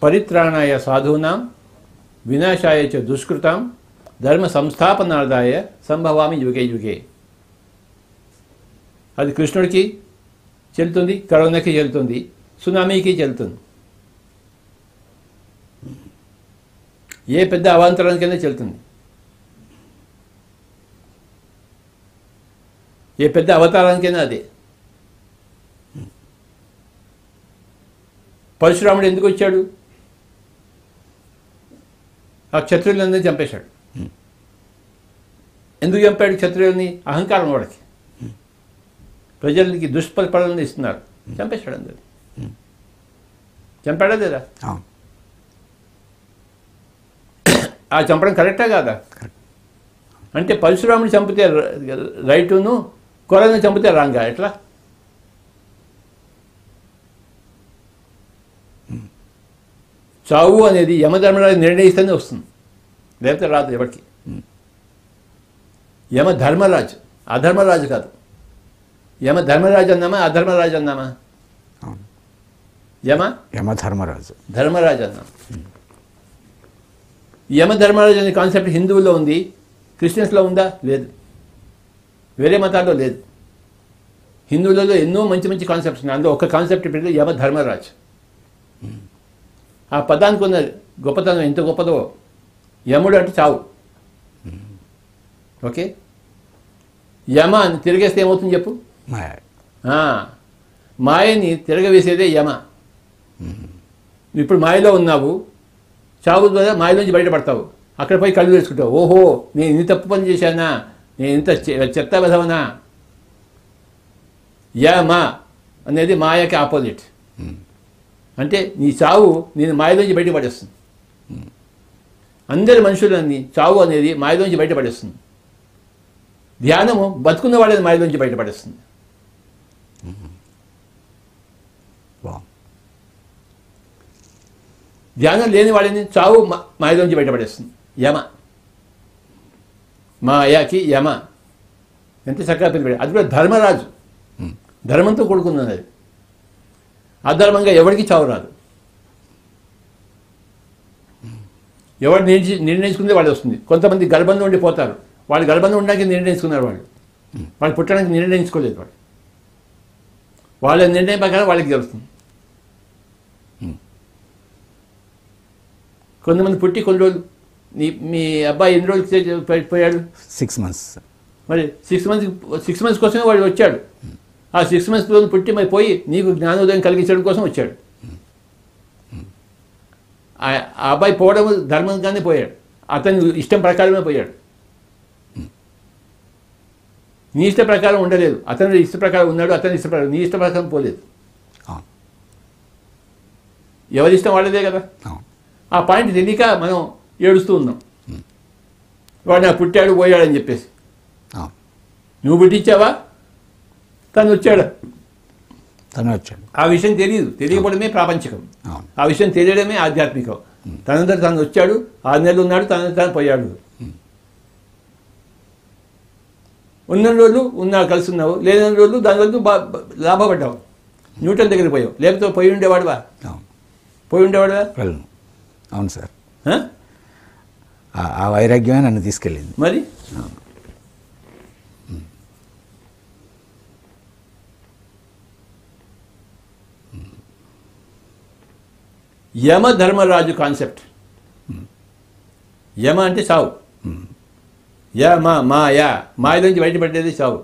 పరిత్రాణాయ సాధూనాం వినాశాయ చ దుష్కృతాం ధర్మ సంస్థాపనార్థాయ సంభవామి యుగే యుగే. అది కృష్ణుడికి చెల్లుతుంది, కరోనాకి చెల్లుతుంది, సునామీకి చెల్లుతుంది, ఏ పెద్ద అవాంతరానికైనా చెల్లుతుంది, ఏ పెద్ద అవతారానికైనా అదే. పరశురాముడు ఎందుకు వచ్చాడు? ఆ క్షత్రియులందరినీ చంపేశాడు. ఎందుకు చంపాడు క్షత్రియుల్ని? అహంకారం వాడికి. ప్రజలకి దుష్పరిపాలన ఇస్తున్నారు, చంపేశాడు అందరు. చంపాడా లేదా? ఆ చంపడం కరెక్టా కాదా? అంటే పరశురాముని చంపితే రైటును, కొరను చంపితే రాంగా? ఎట్లా? చావు అనేది యమధర్మరాజు నిర్ణయిస్తేనే వస్తుంది, లేకపోతే రాదు ఎవరికి. యమ ధర్మరాజు, అధర్మరాజు కాదు. యమ ధర్మరాజు అన్నామా, అధర్మరాజు అన్నామా? యమ ధర్మరాజు, ధర్మరాజు అన్నాం. యమ ధర్మరాజు అనే కాన్సెప్ట్ హిందువుల్లో ఉంది, క్రిస్టియన్స్లో ఉందా? లేదు. వేరే మతాల్లో లేదు. హిందువులలో ఎన్నో మంచి మంచి కాన్సెప్ట్స్ ఉన్నాయి. అందులో ఒక కాన్సెప్ట్ పేరు యమ ధర్మరాజు. ఆ పదానికి ఉన్న గొప్పతనం ఎంత గొప్పదో. యముడు అంటే చావు. ఓకే, యమ అని తిరిగేస్తే ఏమవుతుంది చెప్పు? మాయని తిరగవేసేదే యమ. ఇప్పుడు మాయలో ఉన్నావు, చావు ద్వారా మాయలోంచి బయటపడతావు. అక్కడ పోయి కళ్ళు వేసుకుంటావు, ఓహో నేను ఇంత తప్పు పని చేశానా, నేను ఇంత చెత్త విధవనా. యమ అనేది మాయకి ఆపోజిట్. అంటే నీ చావు నేను మాయలోంచి బయటపడేస్తుంది. అందరి మనుషులన్నీ చావు అనేది మాయలోంచి బయటపడేస్తుంది. ధ్యానము బతుకున్న వాళ్ళని మాయలోంచి బయటపడేస్తుంది. ధ్యానం లేని వాళ్ళని చావు మాయలోంచి బయటపడేస్తుంది. యమ, మాయకి యమ. ఎంత చక్కగా పిలిపాడు. అది కూడా ధర్మరాజు, ధర్మంతో కూడుకున్నది. అది అధర్మంగా ఎవరికి చావు రాదు. ఎవరు నిర్ణయించుకుంటే వాళ్ళు వస్తుంది. కొంతమంది గర్భంలో ఉండి పోతారు, వాళ్ళు గర్భంలో ఉండడానికి నిర్ణయించుకున్నారు. వాళ్ళు పుట్టడానికి నిర్ణయించుకోలేదు. వాళ్ళ నిర్ణయం ప్రకారం వాళ్ళకి జరుగుతుంది. కొంతమంది పుట్టి కొన్ని రోజులు, మీ అబ్బాయి ఎన్ని రోజులు పోయాడు? 6 months. మరి 6 months కోసమే వాడు వచ్చాడు. ఆ 6 months పుట్టి మరి పోయి నీకు జ్ఞానోదయం కలిగించడం కోసం వచ్చాడు. ఆ అబ్బాయి పోవడం ధర్మంగానే పోయాడు, అతని ఇష్టం ప్రకారమే పోయాడు. నీ ఇష్ట ప్రకారం ఉండలేదు, అతని ఇష్ట ప్రకారం ఉన్నాడు. అతని ఇష్ట ప్రకారం, నీ ఇష్ట ప్రకారం పోలేదు. ఎవరి ఇష్టం వాళ్ళదే కదా. ఆ పాయింట్ తెలియక మనం ఏడుస్తూ ఉన్నాం, వాడు నాకు పుట్టాడు పోయాడని చెప్పేసి. నువ్వు పుట్టించావా? తను వచ్చాడు. ఆ విషయం తెలియదు, తెలియకపోవడమే ప్రాపంచికం. ఆ విషయం తెలియడమే ఆధ్యాత్మికం. తనందరూ తను వచ్చాడు, 6 నెలలు ఉన్నాడు, తను పోయాడు. ఉన్న రోజులు కలిసి ఉన్నావు, లేని రోజులు దానివల్ల లాభపడ్డావు. న్యూటన్ దగ్గరికి పోయావు, లేకపోతే పోయి ఉండేవాడువా? అవును సార్, ఆ వైరాగ్యమే నన్ను తీసుకెళ్ళింది. మరి యమ ధర్మరాజు కాన్సెప్ట్. యమ అంటే చావు. మాయలోంచి బయటపడేది చావు.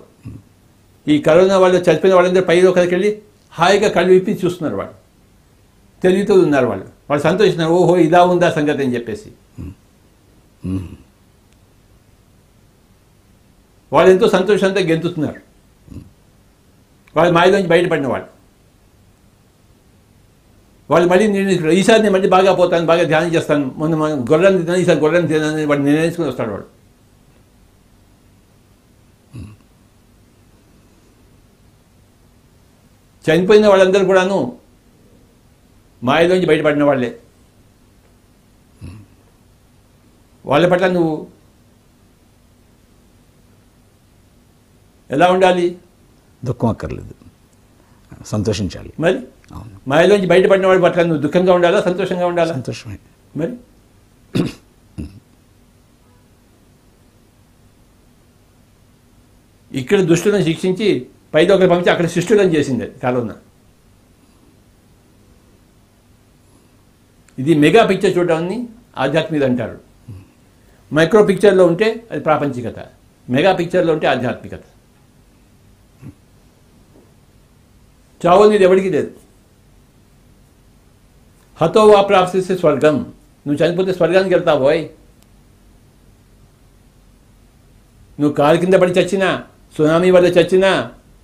ఈ కరోనా వాళ్ళు చనిపోయిన వాళ్ళందరూ పైలో ఒకరికి వెళ్ళి హాయిగా కళ్ళు విప్పి చూస్తున్నారు. వాళ్ళు తెలివితో ఉన్నారు. వాళ్ళు సంతోషిస్తున్నారు, ఓహో ఇలా ఉందా సంగతి అని చెప్పేసి. వాళ్ళు ఎంతో సంతోషంతో గెంతుతున్నారు. వాళ్ళు మాయలోంచి బయటపడిన వాళ్ళు మళ్ళీ నిర్ణయించుకున్నారు, ఈసారి నేను మళ్ళీ బాగా పోతాను, బాగా ధ్యానం చేస్తాను, మొన్న గొర్రెని తిన్నాను, ఈసారి గొర్రెని తిన్నాను వాడు నిర్ణయించుకుని వస్తాడు. వాడు చనిపోయిన వాళ్ళందరూ కూడాను మాయలోంచి బయటపడిన వాళ్ళే. వాళ్ళ పట్ల నువ్వు ఎలా ఉండాలి? దుఃఖం అక్కర్లేదు, సంతోషించాలి. మరి మాయలోంచి బయటపడిన వాడి పట్ల నువ్వు దుఃఖంగా ఉండాలా, సంతోషంగా ఉండాలా? సంతోషమే. మరి ఇక్కడ దుష్టులను శిక్షించి పైదో ఒకరు పంపించి అక్కడ శిష్టులను చేసింది కరోనా. ఇది మెగా పిక్చర్ చూడడాన్ని ఆధ్యాత్మికత అంటారు. మైక్రో పిక్చర్లో ఉంటే అది ప్రాపంచికత, మెగా పిక్చర్లో ఉంటే ఆధ్యాత్మికత. చావు అనేది ఎవరికి లేదు. హతో వా ప్రాప్తిస్తే స్వర్గం. నువ్వు చనిపోతే స్వర్గానికి వెళ్తావు పోయ్. నువ్వు కాలు కింద పడి చచ్చినా, సునామీ వల్ల చచ్చినా,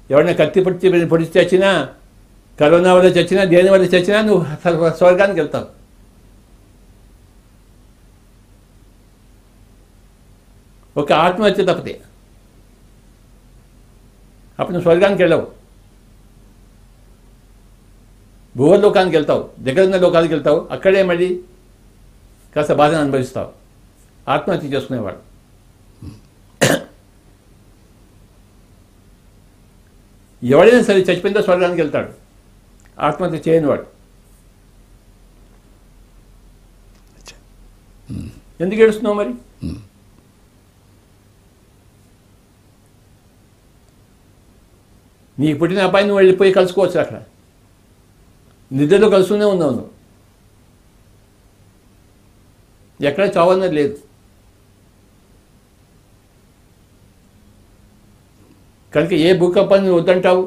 ఎవరైనా కత్తి పొడిచి చచ్చినా, కరోనా వల్ల చచ్చినా, దేని వల్ల చచ్చినా నువ్వు స్వర్గానికి వెళ్తావు. ఒక ఆత్మహత్య తప్పితే అప్పుడు నువ్వు స్వర్గానికి వెళ్ళవు, భూలోకానికి వెళ్తావు, దగ్గరున్న లోకానికి వెళ్తావు. అక్కడే మళ్ళీ కాస్త బాధను అనుభవిస్తావు. ఆత్మహత్య చేసుకునేవాడు. ఎవడైనా సరే చచ్చిపోయిందో స్వర్గానికి వెళ్తాడు, ఆత్మహత్య చేయనివాడు. ఎందుకు ఏడుస్తున్నావు మరి? నీకు పుట్టిన అబ్బాయి నువ్వు వెళ్ళిపోయి కలుసుకోవచ్చు. అక్కడ నిద్రలో కలుస్తూనే ఉన్నావు నువ్వు. ఎక్కడ చావన్నది లేదు. కనుక ఏ భూకంపాన్ని వద్దంటావు,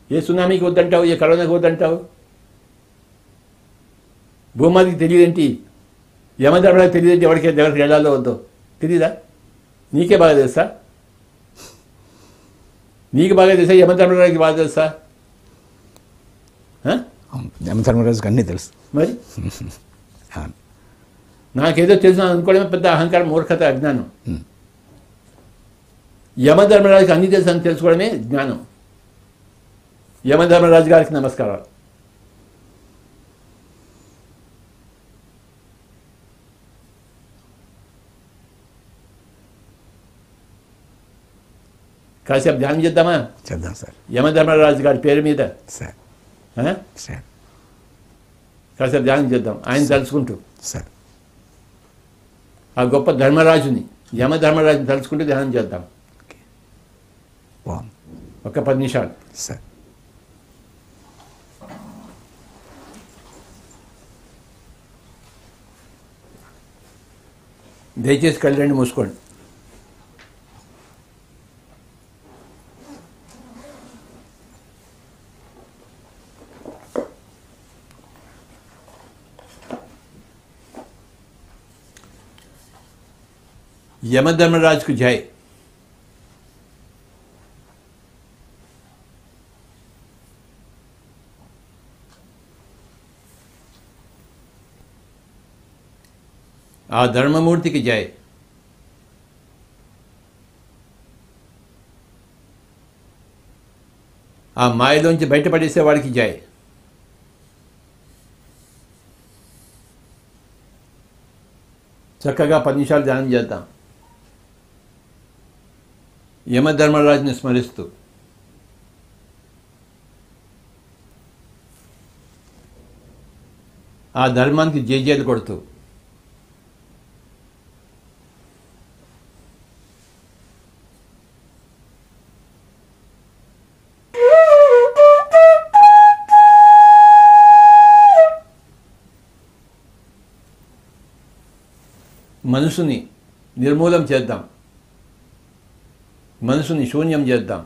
ఏ సునామీకి వద్దంటావు, ఏ కరోనాకి వద్దంటావు? భూమాదికి తెలియదేంటి? యమధర్మరాజు తెలియదేంటి? ఎవరికి వెళ్ళాలో వద్దో తెలీదా? నీకే బాగా తెలుసా? నీకు బాగా తెలుసా? యమధర్మరాజుకి బాగా తెలుసా? యమధర్మరాజుకి అన్నీ తెలుసు. మరి నాకేదో తెలుసు అనుకోవడమే పెద్ద అహంకారం, మూర్ఖత, అజ్ఞానం. యమధర్మరాజుకి అన్ని తెలుసు అని తెలుసుకోవడమే జ్ఞానం. యమధర్మరాజు గారికి నమస్కారాలు. కాసేపు ధ్యానం చేద్దామా? చేద్దాం సార్. యమధర్మరాజు గారి పేరు మీద సార్ సార్ కాసేపు ధ్యానం చేద్దాం. ఆయన తలుచుకుంటూ సార్ ఆ గొప్ప ధర్మరాజుని, యమధర్మరాజుని తలుచుకుంటూ ధ్యానం చేద్దాం. ఒక 10 నిమిషాలు. సార్ దయచేసి కళ్ళు రెండు మూసుకోండి. యమధర్మరాజుకు జై. ఆ ధర్మమూర్తికి జై. ఆ మాయలోంచి బయటపడేసేవాడికి జై. చక్కగా 10 నిమిషాలు ధ్యానం చేద్దాం, యమధర్మరాజుని స్మరిస్తూ. ఆ ధర్మానికి జేజేలు కొడుతూ. మనసుని నిర్మూలం చేద్దాం, మనసుని శూన్యం చేద్దాం.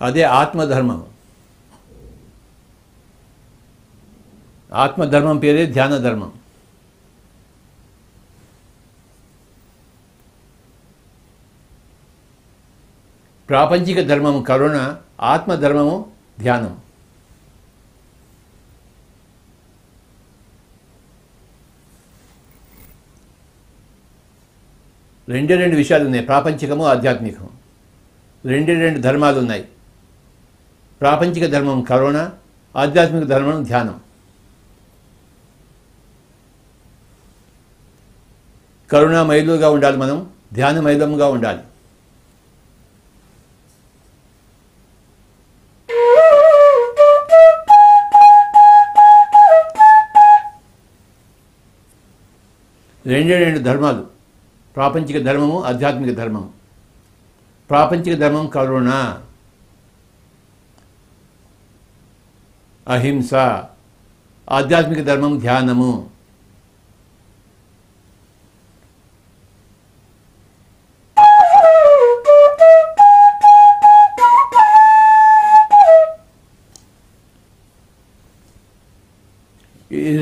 అదే ఆత్మధర్మం. ఆత్మధర్మం పేరే ధ్యాన ధర్మం. ప్రాపంచిక ధర్మము కరుణ, ఆత్మధర్మము ధ్యానం. రెండు విషయాలు ఉన్నాయి, ప్రాపంచికము, ఆధ్యాత్మికము. రెండు ధర్మాలు ఉన్నాయి. ప్రాపంచిక ధర్మం కరుణ, ఆధ్యాత్మిక ధర్మం ధ్యానం. కరుణామయులుగా ఉండాలి మనం, ధ్యానమయులంగా ఉండాలి. రెండు ధర్మాలు, ప్రాపంచిక ధర్మము, ఆధ్యాత్మిక ధర్మము. ప్రాపంచిక ధర్మం కరుణ, అహింస. ఆధ్యాత్మిక ధర్మం ధ్యానము.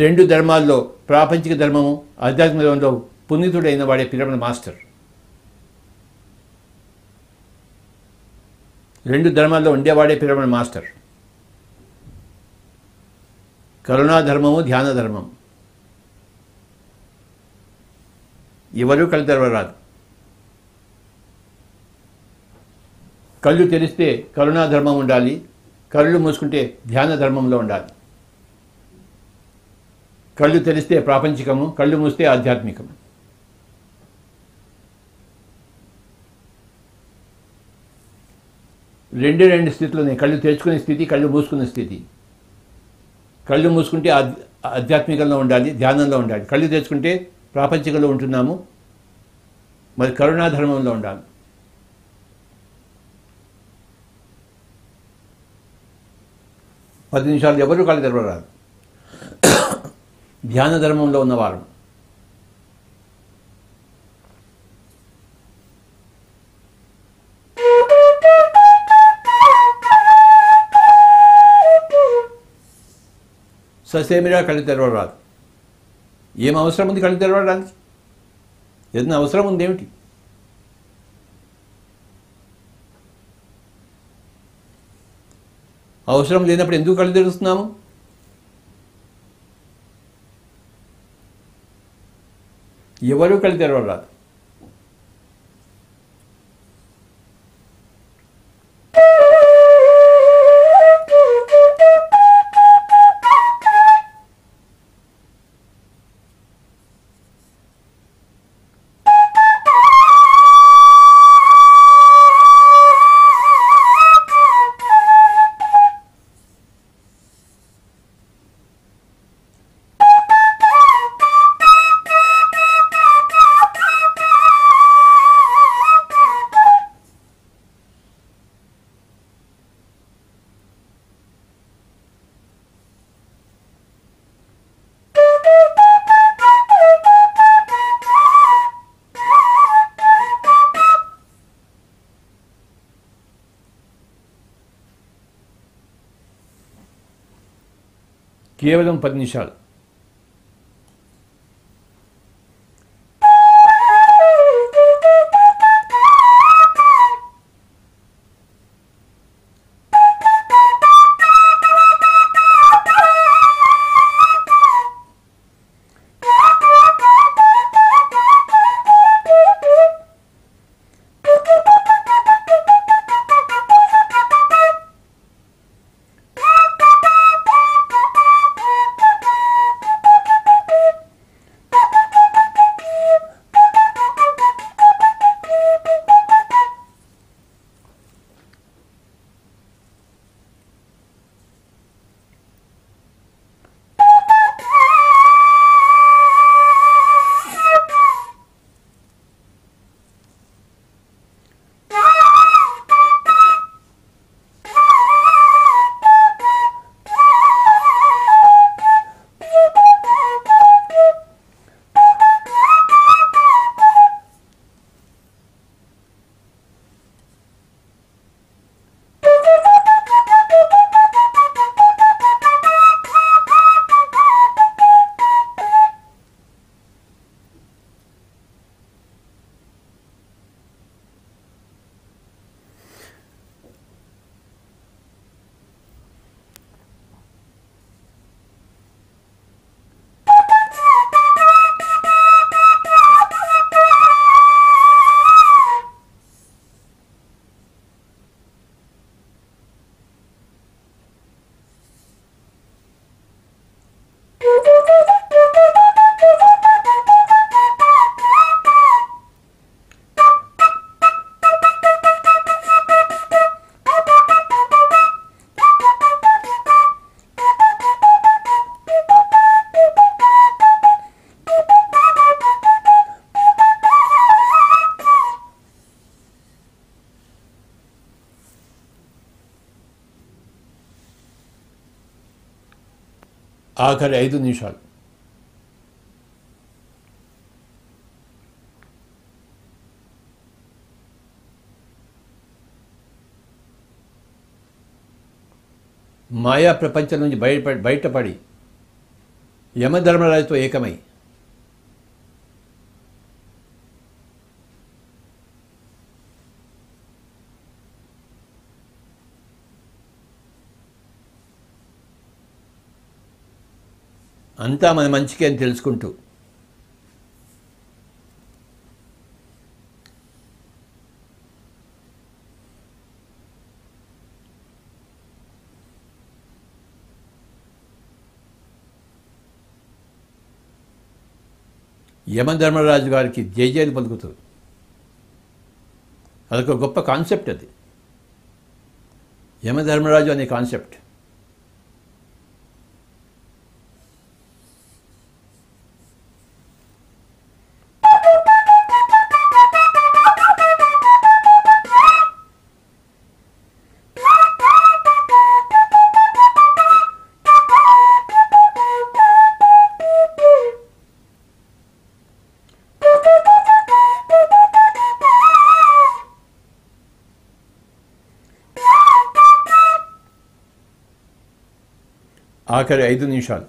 రెండు ధర్మాల్లో ప్రాపంచిక ధర్మము ఆధ్యాత్మిక ధర్మంలో పునీతుడైన వాడే పిరమిడ్ మాస్టర్. రెండు ధర్మాల్లో ఉండేవాడే పిరమిడ్ మాస్టర్. కరుణా ధర్మము, ధ్యాన ధర్మం. ఎవరూ కళ్ళు తెరవరాదు. కళ్ళు తెరిస్తే కరుణా ధర్మం ఉండాలి, కళ్ళు మూసుకుంటే ధ్యాన ధర్మంలో ఉండాలి. కళ్ళు తెరిస్తే ప్రాపంచికము, కళ్ళు మూస్తే ఆధ్యాత్మికము. రెండు స్థితులు ఉన్నాయి. కళ్ళు తెరుచుకునే స్థితి, కళ్ళు మూసుకునే స్థితి. కళ్ళు మూసుకుంటే ఆధ్యాత్మికంలో ఉండాలి, ధ్యానంలో ఉండాలి. కళ్ళు తెరుచుకుంటే ప్రాపంచికంలో ఉంటున్నాము, మరి కరుణాధర్మంలో ఉండాలి. పది నిమిషాలు ఎవరు కళ్ళు తెరవరాదు. ధ్యాన ధర్మంలో ఉన్నవారు. ససేమిరా కళ్ళు తెరవరాదు. ఏం అవసరం ఉంది కళ్ళు తెరవడానికి? ఏదైనా అవసరం ఉంది ఏమిటి? అవసరం లేనప్పుడు ఎందుకు కళ్ళు తెరుస్తున్నాము? ఎవరు కళ్ళు తెరవరాదు. కేవలం 10 నిమిషాలు. ఆఖరి 5 నిమిషాలు. మాయా ప్రపంచం నుంచి బయటపడి యమధర్మరాజుతో ఏకమై అంతా మన మంచికే అని తెలుసుకుంటూ యమధర్మరాజు గారికి జయజయలు పలుకుతూ అదొక గొప్ప కాన్సెప్ట్. అది యమధర్మరాజు అనే కాన్సెప్ట్. ఆఖరి 5 నిమిషాలు.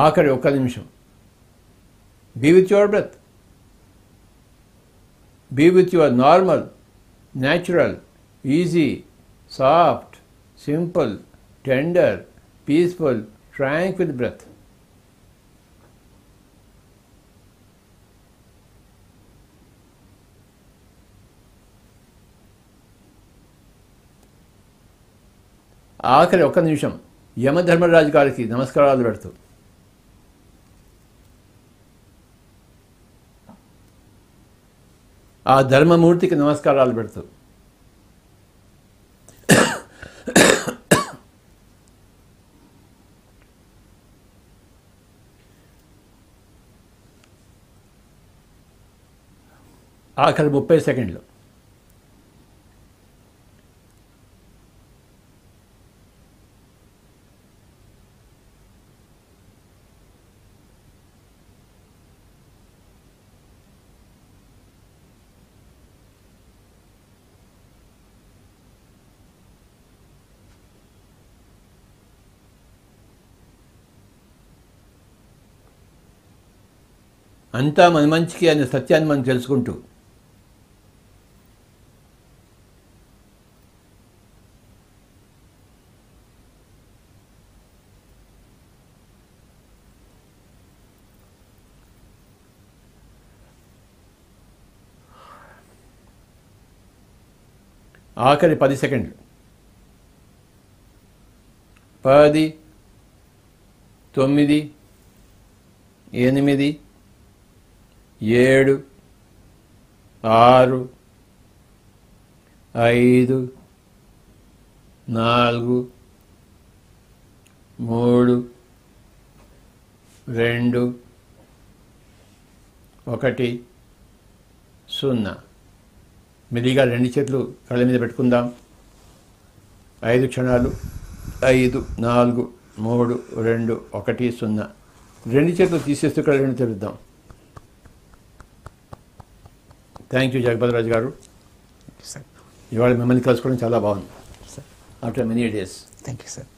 ఆఖరి 1 నిమిషం. Be with your breath. Be with your normal, natural, easy, soft, simple, tender, peaceful, tranquil breath. ఆఖరి 1 నిమిషం యమధర్మరాజు గారికి నమస్కారాలు పెడుతూ ఆ ధర్మమూర్తికి నమస్కారాలు పెడుతూ ఆఖరి 30 సెకండ్లు. అంతా మన మంచికి అనే సత్యాన్ని మనం తెలుసుకుంటూ ఆఖరి 10 సెకండ్లు. 10, 9, 8, 7, 6, 5, 4, 3, 2, 1, 0. మెల్లిగా 2 చేతులు కళ్ళ మీద పెట్టుకుందాం. 5 క్షణాలు. 5, 4, 3, 2, 1, 0. 2 చేతులు తీసేస్తూ కళ్ళ రెండు తెరుద్దాం. థ్యాంక్ యూ జగపతిరాజు గారు. ఇవాళ మిమ్మల్ని కలుసుకోవడం చాలా బాగుంది. After many days. Thank you sir.